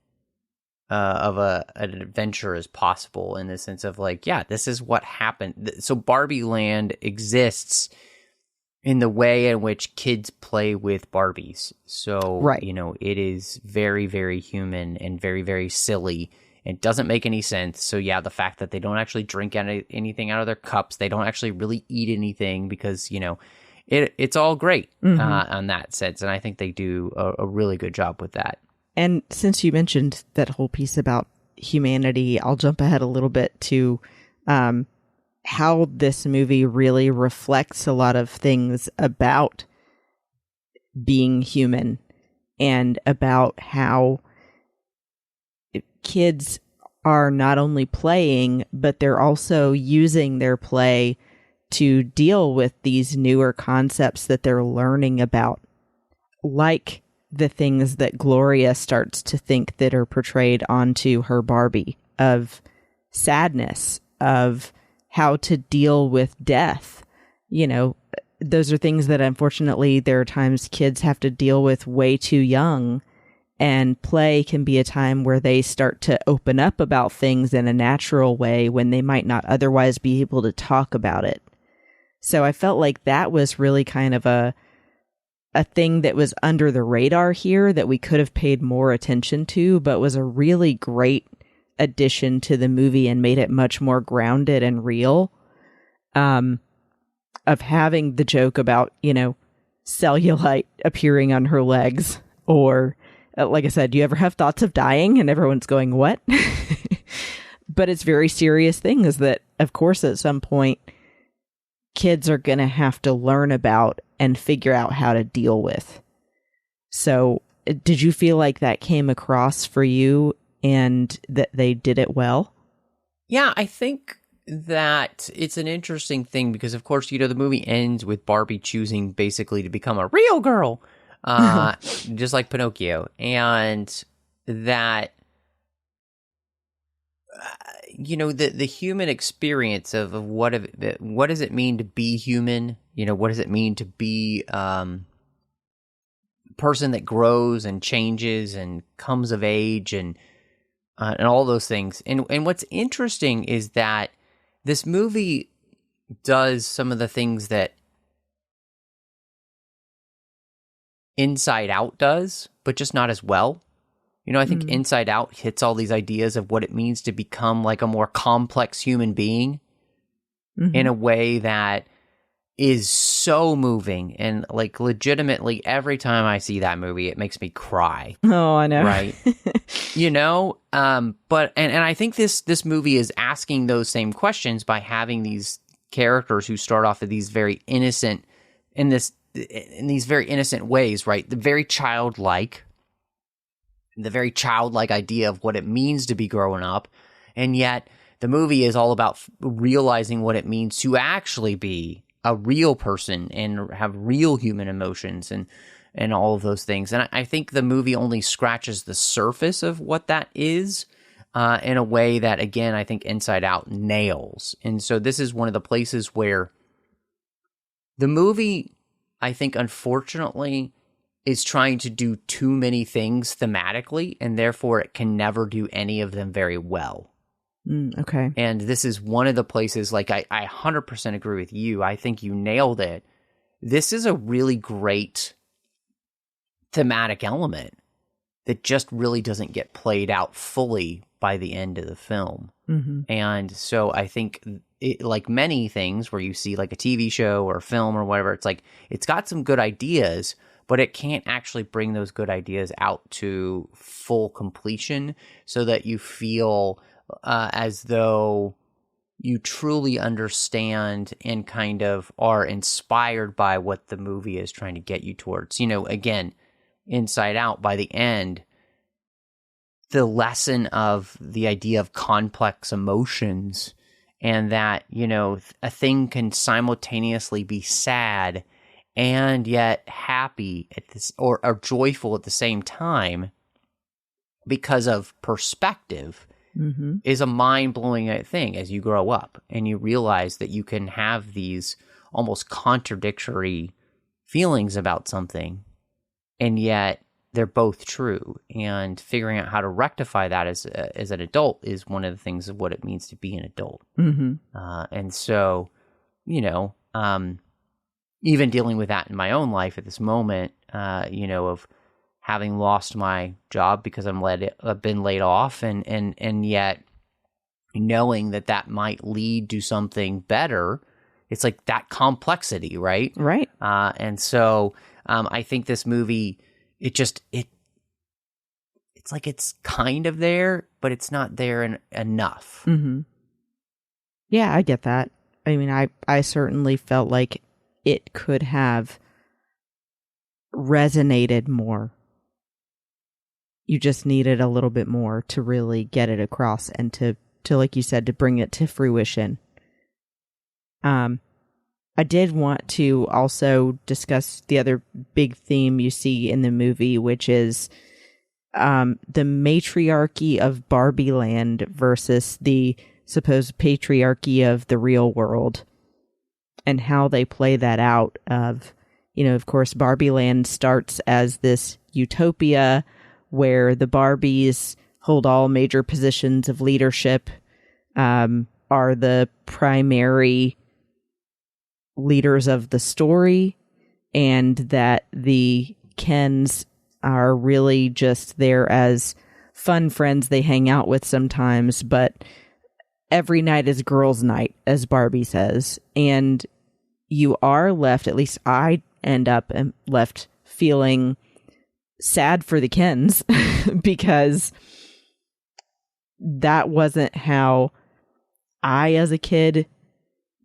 of an adventure as possible, in the sense of like, yeah, this is what happened. So Barbie Land exists in the way in which kids play with Barbies. So, right. It is very, very human and very, very silly. It doesn't make any sense. So, yeah, the fact that they don't actually drink anything out of their cups, they don't actually really eat anything, because, it's all great on that sense. And I think they do a really good job with that. And since you mentioned that whole piece about humanity, I'll jump ahead a little bit to how this movie really reflects a lot of things about being human and about how kids are not only playing, but they're also using their play to deal with these newer concepts that they're learning about, like the things that Gloria starts to think that are portrayed onto her Barbie, of sadness, of how to deal with death. You know, those are things that unfortunately there are times kids have to deal with way too young, and play can be a time where they start to open up about things in a natural way when they might not otherwise be able to talk about it. So I felt like that was really kind of a thing that was under the radar here that we could have paid more attention to, but was a really great addition to the movie and made it much more grounded and real. Of having the joke about, you know, cellulite appearing on her legs, or like I said, do you ever have thoughts of dying? And everyone's going, what? But it's very serious things that, of course, at some point, kids are going to have to learn about and figure out how to deal with. So did you feel like that came across for you and that they did it well? Yeah, I think that it's an interesting thing because, of course, you know, the movie ends with Barbie choosing basically to become a real girl, just like Pinocchio. And that, you know, the human experience of what does it mean to be human? You know, what does it mean to be a person that grows and changes and comes of age and all those things. And what's interesting is that this movie does some of the things that Inside Out does, but just not as well. You know, I think Inside Out hits all these ideas of what it means to become like a more complex human being in a way that is so moving. And like legitimately every time I see that movie, it makes me cry. Oh, I know. Right. You know, but I think this movie is asking those same questions by having these characters who start off as these very innocent in these very innocent ways, right? The very childlike idea of what it means to be growing up. And yet the movie is all about realizing what it means to actually be a real person and have real human emotions and all of those things. And I think the movie only scratches the surface of what that is in a way that, again, I think Inside Out nails. And so this is one of the places where the movie, I think, unfortunately, is trying to do too many things thematically, and therefore it can never do any of them very well. Okay. And this is one of the places, like, I 100% agree with you. I think you nailed it. This is a really great thematic element that just really doesn't get played out fully by the end of the film. And so I think, like many things where you see like a TV show or a film or whatever, it's like, it's got some good ideas, but it can't actually bring those good ideas out to full completion so that you feel as though you truly understand and kind of are inspired by what the movie is trying to get you towards. You know, again, Inside Out, by the end, the lesson of the idea of complex emotions and that, you know, a thing can simultaneously be sad and yet happy at this, or joyful at the same time because of perspective, is a mind-blowing thing as you grow up and you realize that you can have these almost contradictory feelings about something, and yet they're both true. And figuring out how to rectify that as an adult is one of the things of what it means to be an adult. And so, you know, even dealing with that in my own life at this moment, you know, of having lost my job because I've been laid off, and yet knowing that might lead to something better. It's like that complexity, right? Right. And so I think this movie, it's like it's kind of there, but it's not there enough. Yeah, I get that. I mean, I certainly felt like it could have resonated more. You just needed a little bit more to really get it across and to like you said, to bring it to fruition. I did want to also discuss the other big theme you see in the movie, which is the matriarchy of Barbie land versus the supposed patriarchy of the real world, and how they play that out. Of course, Barbie land starts as this utopia where the Barbies hold all major positions of leadership, are the primary leaders of the story, and that the Kens are really just there as fun friends they hang out with sometimes, but every night is girls' night, as Barbie says. And you are left, at least I end up left feeling sad for the Kens because that wasn't how I, as a kid,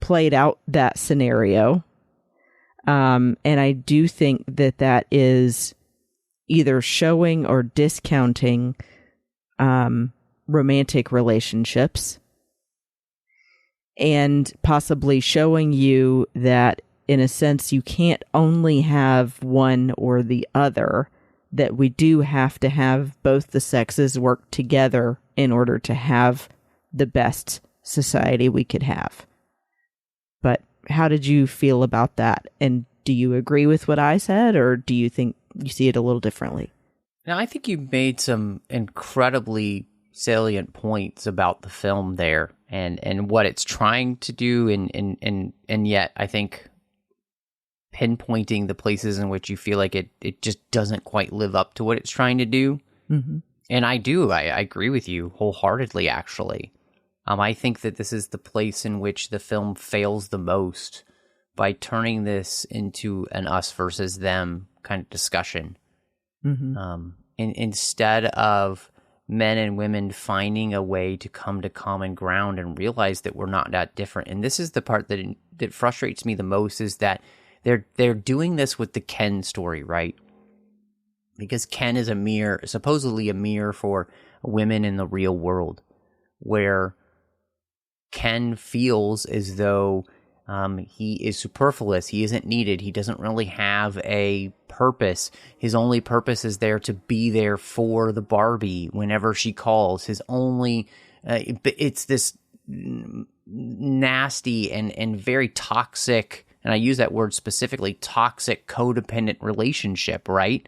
played out that scenario. And I do think that is either showing or discounting romantic relationships, and possibly showing you that, in a sense, you can't only have one or the other, that we do have to have both the sexes work together in order to have the best society we could have. But how did you feel about that? And do you agree with what I said, or do you think you see it a little differently? Now, I think you made some incredibly salient points about the film there, and what it's trying to do, and yet I think pinpointing the places in which you feel like it just doesn't quite live up to what it's trying to do. Mm-hmm. And I agree with you wholeheartedly, actually. I think that this is the place in which the film fails the most by turning this into an us versus them kind of discussion. Mm-hmm. Instead of men and women finding a way to come to common ground and realize that we're not that different. And this is the part that frustrates me the most, is that they're doing this with the Ken story, right? Because Ken is supposedly a mirror for women in the real world, where Ken feels as though he is superfluous. He isn't needed. He doesn't really have a purpose. His only purpose is there to be there for the Barbie whenever she calls. His only, it's this nasty and very toxic, and I use that word specifically, toxic codependent relationship, right?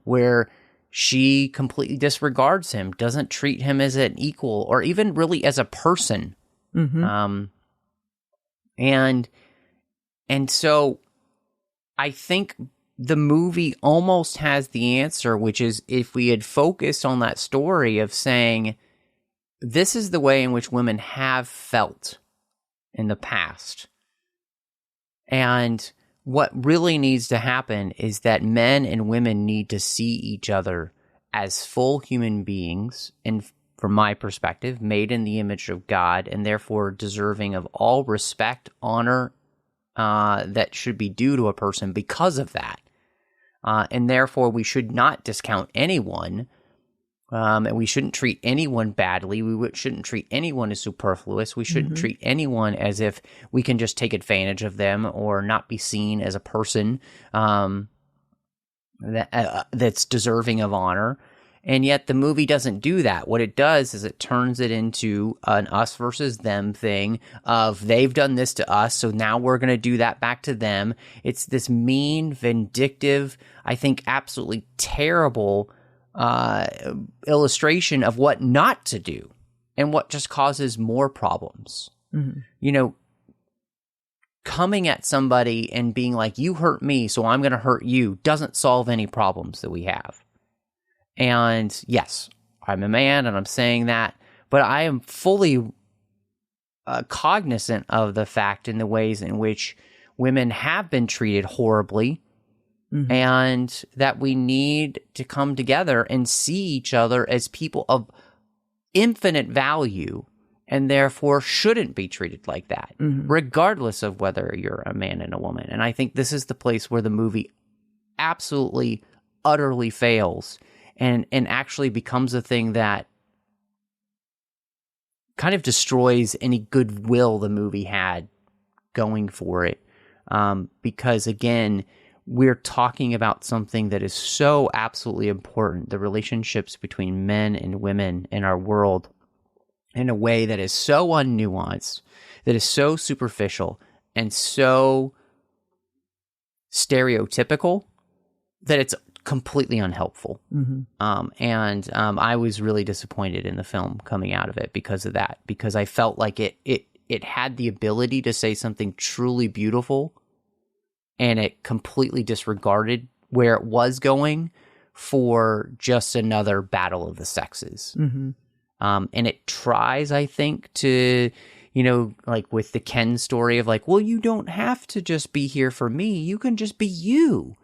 Where she completely disregards him, doesn't treat him as an equal or even really as a person. Mm-hmm. And so I think the movie almost has the answer, which is, if we had focused on that story of saying, this is the way in which women have felt in the past. And what really needs to happen is that men and women need to see each other as full human beings, and from my perspective, made in the image of God, and therefore deserving of all respect, honor that should be due to a person because of that. And therefore, we should not discount anyone, and we shouldn't treat anyone badly. We shouldn't treat anyone as superfluous. We shouldn't treat anyone as if we can just take advantage of them or not be seen as a person that's deserving of honor. And yet the movie doesn't do that. What it does is it turns it into an us versus them thing of, they've done this to us, so now we're going to do that back to them. It's this mean, vindictive, I think absolutely terrible illustration of what not to do and what just causes more problems. Mm-hmm. Coming at somebody and being like, you hurt me, so I'm going to hurt you, doesn't solve any problems that we have. And yes, I'm a man and I'm saying that, but I am fully cognizant of the fact in the ways in which women have been treated horribly, and that we need to come together and see each other as people of infinite value, and therefore shouldn't be treated like that, regardless of whether you're a man and a woman. And I think this is the place where the movie absolutely, utterly fails and actually becomes a thing that kind of destroys any goodwill the movie had going for it. Because again, we're talking about something that is so absolutely important, the relationships between men and women in our world, in a way that is so unnuanced, that is so superficial and so stereotypical that it's completely unhelpful. And I was really disappointed in the film coming out of it because of that, because I felt like it had the ability to say something truly beautiful, and it completely disregarded where it was going for just another battle of the sexes. And it tries, I think, to, you know, like with the Ken story of like, well, you don't have to just be here for me. You can just be you,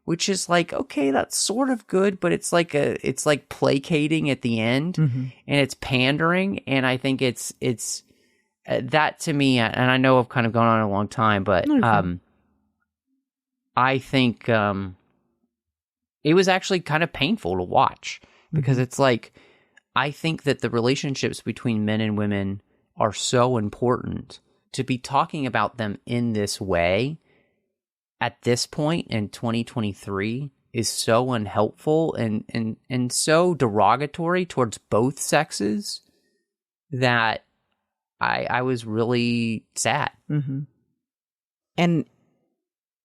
which is like, okay, that's sort of good, but it's like placating at the end, and it's pandering. And I think it's that to me, and I know I've kind of gone on a long time, but I think it was actually kind of painful to watch, because it's like, I think that the relationships between men and women are so important. To be talking about them in this way at this point in 2023 is so unhelpful and so derogatory towards both sexes that I was really sad. And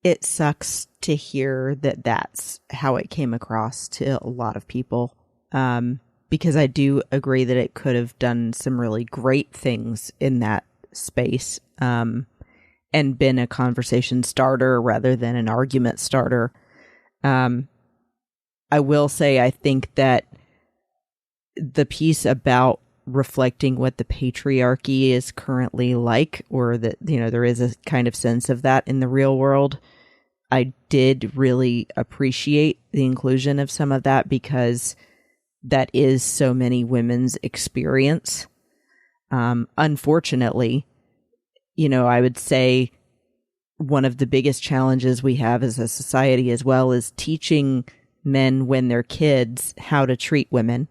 it sucks to hear that that's how it came across to a lot of people. Because I do agree that it could have done some really great things in that space, and been a conversation starter rather than an argument starter. I will say, I think that the piece about reflecting what the patriarchy is currently like, or that, you know, there is a kind of sense of that in the real world, I did really appreciate the inclusion of some of that, because that is so many women's experience. Unfortunately, you know, I would say one of the biggest challenges we have as a society as well is teaching men when they're kids how to treat women,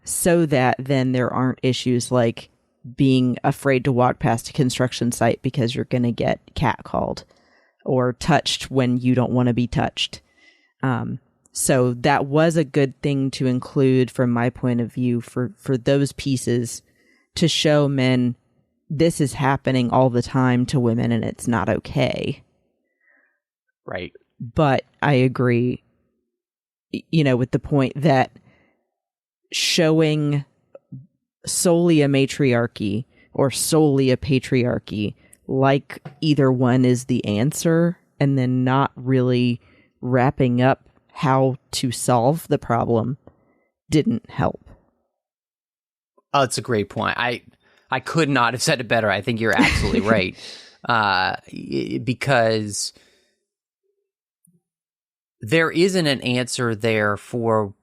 so that then there aren't issues like being afraid to walk past a construction site because you're going to get catcalled or touched when you don't want to be touched. So that was a good thing to include from my point of view for those pieces, to show men this is happening all the time to women and it's not okay. Right. But I agree, you know, with the point that showing solely a matriarchy or solely a patriarchy, like either one is the answer, and then not really wrapping up how to solve the problem, didn't help. Oh, it's a great point. I could not have said it better. I think you're absolutely right. Because there isn't an answer there for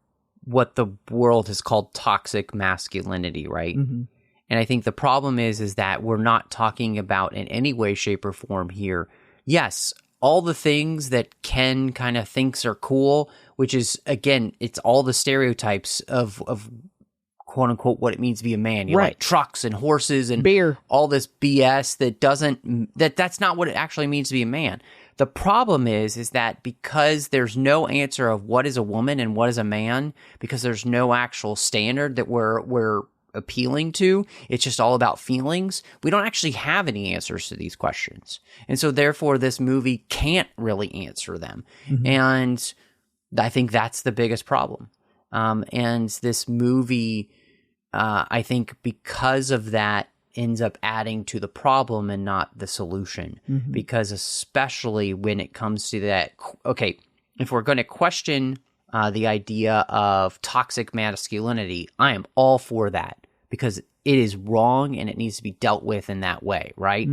what the world has called toxic masculinity, right? And I think the problem is that we're not talking about in any way, shape, or form here. Yes, all the things that Ken kind of thinks are cool, which is, again, it's all the stereotypes of quote unquote what it means to be a man. You like trucks and horses and beer, all this BS that's not what it actually means to be a man. The problem is that because there's no answer of what is a woman and what is a man, because there's no actual standard that we're appealing to, it's just all about feelings. We don't actually have any answers to these questions. And so therefore this movie can't really answer them. And I think that's the biggest problem. And this movie, I think because of that, ends up adding to the problem and not the solution. Because especially when it comes to that, okay, if we're going to question the idea of toxic masculinity, I am all for that, because it is wrong and it needs to be dealt with in that way, right?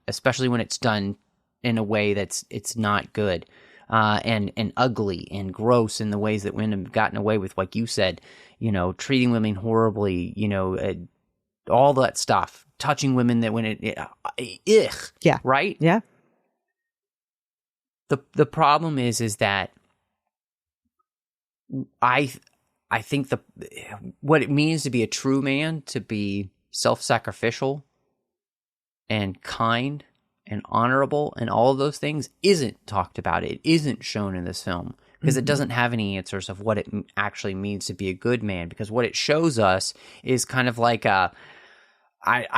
Especially when it's done in a way it's not good, and ugly and gross in the ways that women have gotten away with, like you said, you know, treating women horribly, you know, all that stuff, touching women that when right? Yeah. the problem is that I think what it means to be a true man, to be self-sacrificial and kind and honorable and all of those things isn't talked about. It isn't shown in this film because it doesn't have any answers of what it actually means to be a good man, because what it shows us is kind of like I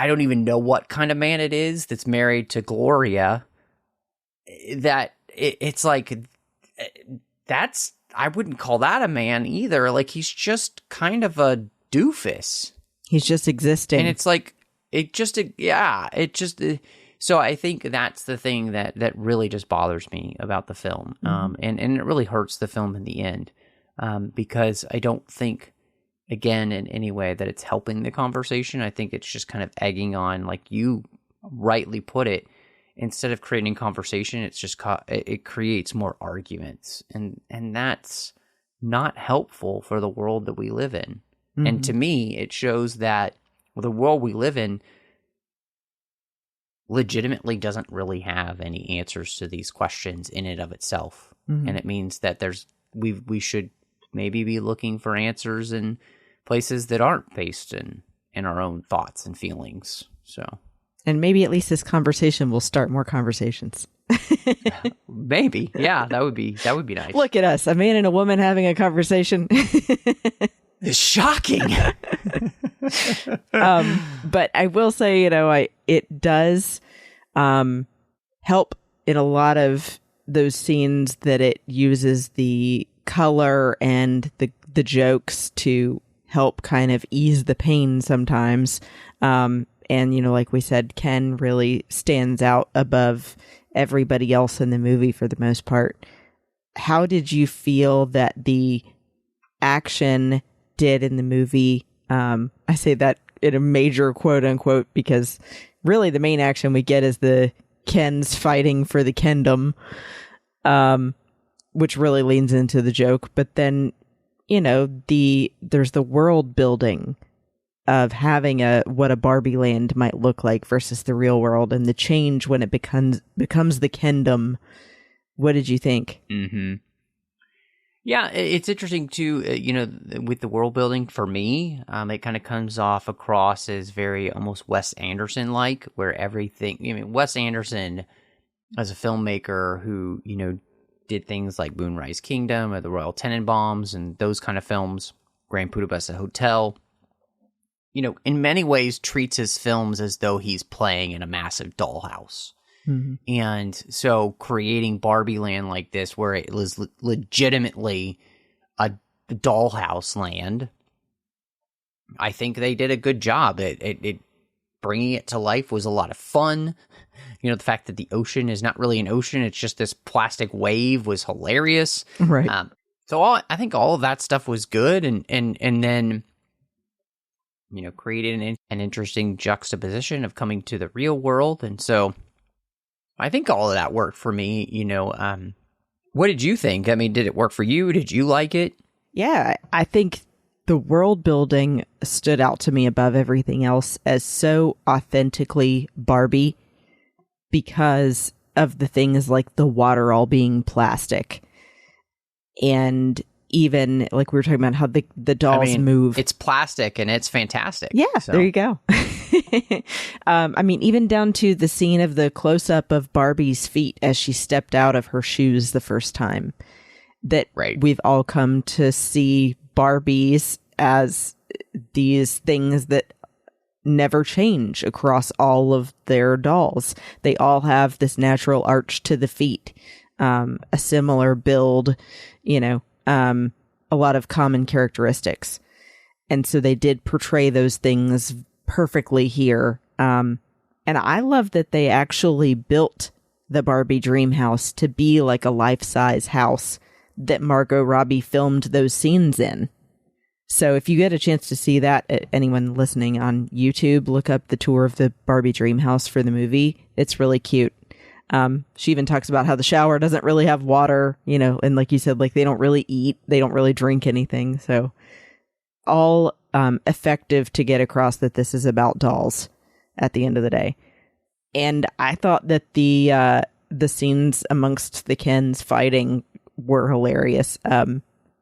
don't even know what kind of man it is that's married to Gloria, that it's like, that's, I wouldn't call that a man either. Like, he's just kind of a doofus. He's just existing. And it's like, so I think that's the thing that really just bothers me about the film. And it really hurts the film in the end, because I don't think, again, in any way that it's helping the conversation. I think it's just kind of egging on, like you rightly put it. Instead of creating conversation, it's just it creates more arguments, and that's not helpful for the world that we live in. And to me, it shows that the world we live in legitimately doesn't really have any answers to these questions in and of itself. And it means that we should maybe be looking for answers in places that aren't based in our own thoughts and feelings. So. And maybe at least this conversation will start more conversations. Maybe. Yeah, that would be nice. Look at us, a man and a woman having a conversation. It's shocking. But I will say, it does help in a lot of those scenes that it uses the color and the jokes to help kind of ease the pain sometimes. And, like we said, Ken really stands out above everybody else in the movie for the most part. How did you feel that the action did in the movie? I say that in a major quote unquote, because really the main action we get is the Kens fighting for the Kendom, which really leans into the joke. But then, there's the world building of having what a Barbie land might look like versus the real world, and the change when it becomes the Kendom. What did you think? Yeah, it's interesting too, with the world building for me, it kind of comes off across as very almost Wes Anderson-like, where everything, Wes Anderson as a filmmaker who, did things like Moonrise Kingdom or the Royal Tenenbaums and those kind of films, Grand Budapest Hotel, in many ways treats his films as though he's playing in a massive dollhouse. And so creating Barbie Land like this, where it was legitimately a dollhouse land, I think they did a good job. It bringing it to life was a lot of fun. The fact that the ocean is not really an ocean, it's just this plastic wave, was hilarious. Right. So I think all of that stuff was good, and then created an interesting juxtaposition of coming to the real world. And so I think all of that worked for me. What did you think? I mean, did it work for you? Did you like it? Yeah, I think the world building stood out to me above everything else as so authentically Barbie, because of the things like the water all being plastic. And even like we were talking about how the dolls move. It's plastic and it's fantastic. Yeah, so. There you go. Even down to the scene of the close up of Barbie's feet as she stepped out of her shoes the first time. That we've all come to see Barbies as these things that never change across all of their dolls. They all have this natural arch to the feet, a similar build, a lot of common characteristics. And so they did portray those things perfectly here. And I love that they actually built the Barbie dream house to be like a life-size house that Margot Robbie filmed those scenes in. So if you get a chance to see that, anyone listening on YouTube, look up the tour of the Barbie dream house for the movie. It's really cute. She even talks about how the shower doesn't really have water, and like you said, like they don't really eat, they don't really drink anything. So all effective to get across that this is about dolls at the end of the day. And I thought that the the scenes amongst the Kens fighting were hilarious. The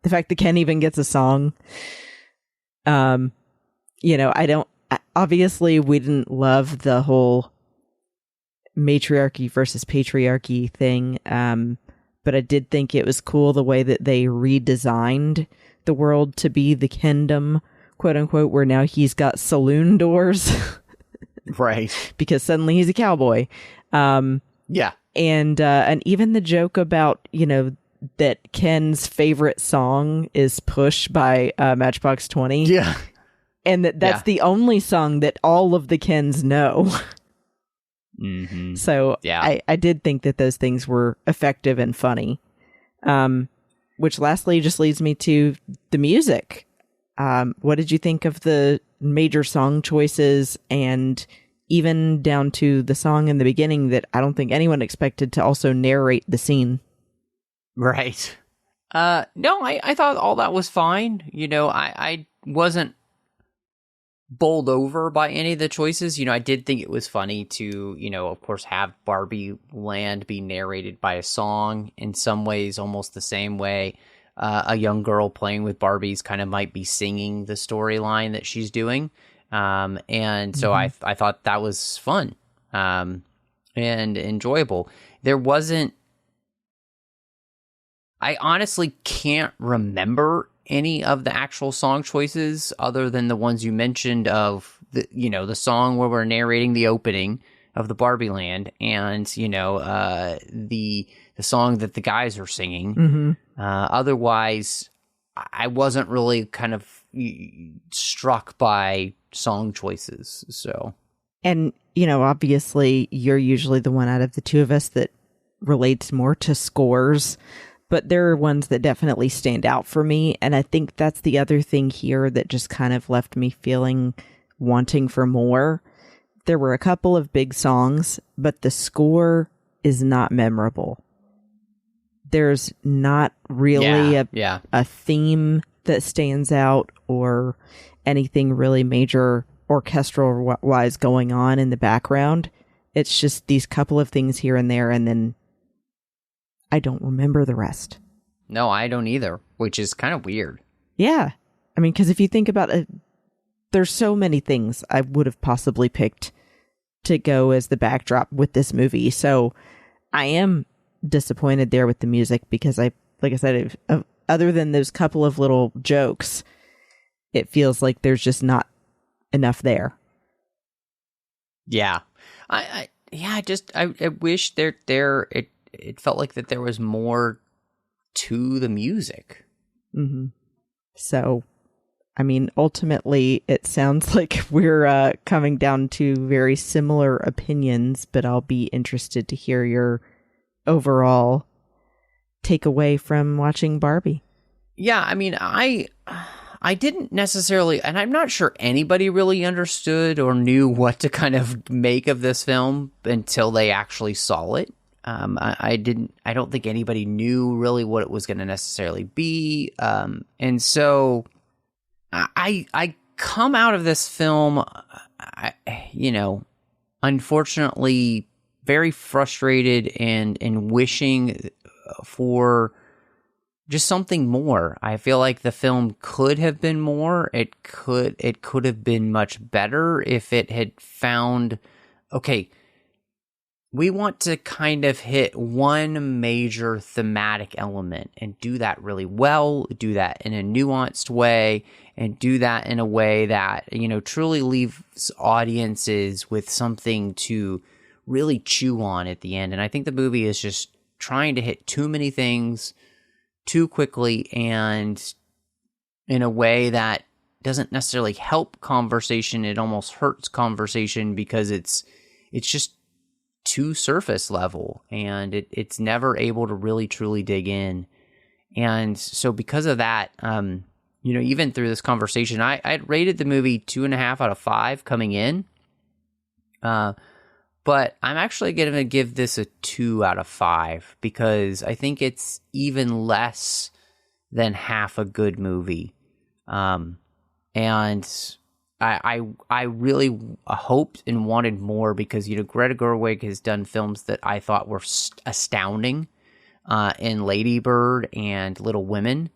fact that Ken even gets a song. Obviously we didn't love the whole matriarchy versus patriarchy thing. But I did think it was cool the way that they redesigned the world to be the kingdom, quote unquote, where now he's got saloon doors. Right. Because suddenly he's a cowboy. Yeah. And even the joke about, that Ken's favorite song is Push by Matchbox 20. Yeah. And that's the only song that all of the Kens know. Mm-hmm. So yeah. I did think that those things were effective and funny. Which lastly just leads me to the music. What did you think of the major song choices, and even down to the song in the beginning that I don't think anyone expected to also narrate the scene? Right. No, I thought all that was fine. I wasn't bowled over by any of the choices. I did think it was funny to, of course, have Barbie Land be narrated by a song, in some ways almost the same way a young girl playing with Barbies kind of might be singing the storyline that she's doing. And so I thought that was fun and enjoyable. I honestly can't remember any of the actual song choices other than the ones you mentioned of the song where we're narrating the opening of the Barbie Land, and the song that the guys are singing. Mm-hmm. Otherwise, I wasn't really kind of struck by song choices. So, and obviously you're usually the one out of the two of us that relates more to scores. But there are ones that definitely stand out for me. And I think that's the other thing here that just kind of left me feeling wanting for more. There were a couple of big songs, but the score is not memorable. There's not really a theme that stands out or anything really major orchestral wise going on in the background. It's just these couple of things here and there, and then I don't remember the rest. No, I don't either, which is kind of weird. Yeah. I mean, because if you think about it, there's so many things I would have possibly picked to go as the backdrop with this movie. So I am disappointed there with the music because like I said, other than those couple of little jokes, it feels like there's just not enough there. Yeah. I wish it felt like that there was more to the music. Mm-hmm. So, I mean, ultimately, it sounds like we're coming down to very similar opinions, but I'll be interested to hear your overall takeaway from watching Barbie. Yeah, I mean, I didn't necessarily, and I'm not sure anybody really understood or knew what to kind of make of this film until they actually saw it. I don't think anybody knew really what it was going to necessarily be. And so I come out of this film, unfortunately very frustrated and wishing for just something more. I feel like the film could have been more. It could have been much better if it had found, okay, we want to kind of hit one major thematic element and do that really well, do that in a nuanced way, and do that in a way that, truly leaves audiences with something to really chew on at the end. And I think the movie is just trying to hit too many things too quickly and in a way that doesn't necessarily help conversation. It almost hurts conversation because it's just too surface level, and it's never able to really truly dig in. And so because of that, even through this conversation, I'd rated the movie 2.5 out of 5 coming in. But I'm actually going to give this a 2 out of 5 because I think it's even less than half a good movie. And I really hoped and wanted more because, Greta Gerwig has done films that I thought were astounding in Lady Bird and Little Women.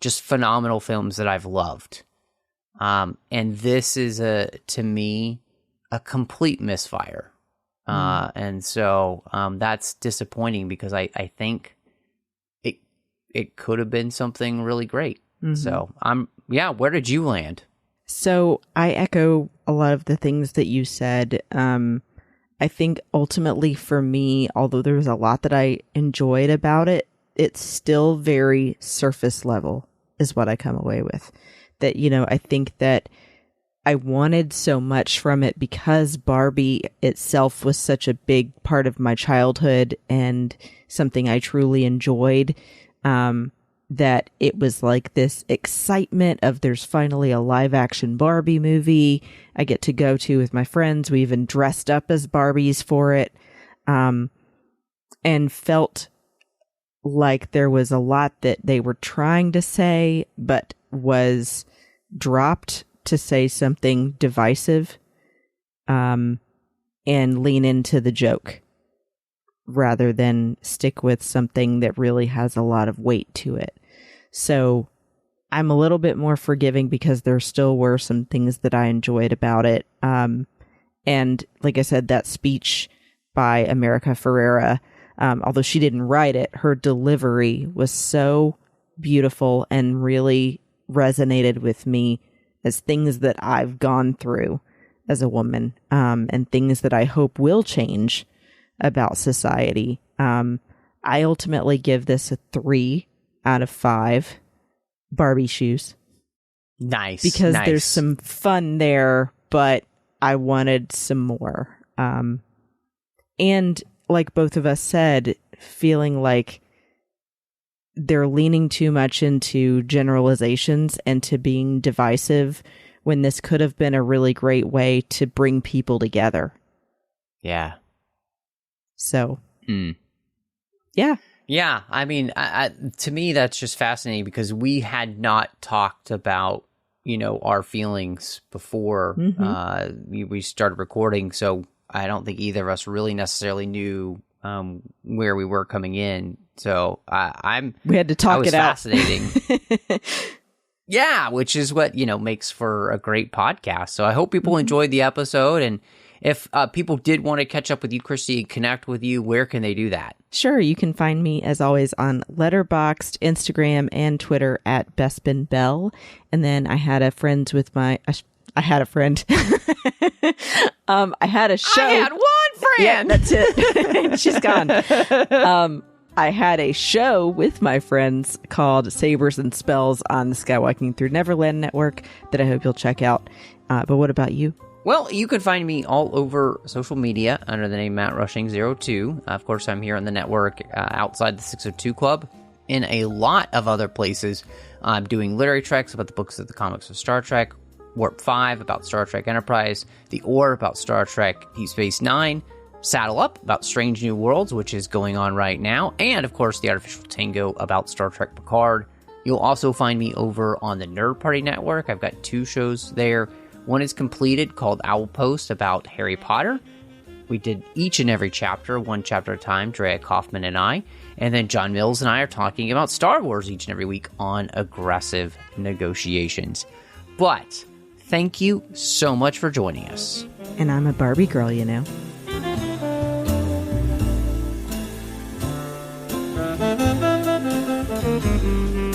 Just phenomenal films that I've loved. And this is, to me, a complete misfire. And so that's disappointing because I think it could have been something really great. Mm-hmm. So where did you land? So I echo a lot of the things that you said. I think ultimately for me, although there was a lot that I enjoyed about it, it's still very surface level is what I come away with. That, I think that I wanted so much from it because Barbie itself was such a big part of my childhood and something I truly enjoyed. That it was like this excitement of there's finally a live action Barbie movie I get to go to with my friends. We even dressed up as Barbies for it. And felt like there was a lot that they were trying to say, but was dropped to say something divisive, and lean into the joke rather than stick with something that really has a lot of weight to it. So I'm a little bit more forgiving because there still were some things that I enjoyed about it. And like I said, that speech by America Ferrera, although she didn't write it, her delivery was so beautiful and really resonated with me as things that I've gone through as a woman, and things that I hope will change about society. I ultimately give this a 3 out of 5 Barbie shoes. Nice. Because there's some fun there, but I wanted some more. And like both of us said, feeling like they're leaning too much into generalizations and to being divisive when this could have been a really great way to bring people together. Yeah. So, yeah. Yeah, I mean, to me, that's just fascinating because we had not talked about, our feelings before we started recording. So I don't think either of us really necessarily knew where we were coming in. So we had to talk it out. Fascinating. Yeah, which is what, makes for a great podcast. So I hope people enjoyed the episode. And if people did want to catch up with you, Christy, and connect with you, where can they do that? Sure. You can find me, as always, on Letterboxd, Instagram, and Twitter at BestBenBell. And then I had a friend with my... I had a friend. I had a show. I had one friend! Yeah, that's it. She's gone. I had a show with my friends called Sabers and Spells on the Skywalking Through Neverland Network that I hope you'll check out. But what about you? Well, you can find me all over social media under the name Matt Rushing02. Of course, I'm here on the network outside the 602 Club. In a lot of other places, I'm doing literary treks about the books of the comics of Star Trek, Warp 5 about Star Trek Enterprise, The Orb about Star Trek Deep Space Nine, Saddle Up about Strange New Worlds, which is going on right now, and of course The Artificial Tango about Star Trek Picard. You'll also find me over on the Nerd Party Network. I've got 2 shows there. One is completed called Owl Post about Harry Potter. We did each and every chapter, 1 chapter at a time, Drea Kaufman and I. And then John Mills and I are talking about Star Wars each and every week on Aggressive Negotiations. But thank you so much for joining us. And I'm a Barbie girl, you know. Mm-hmm.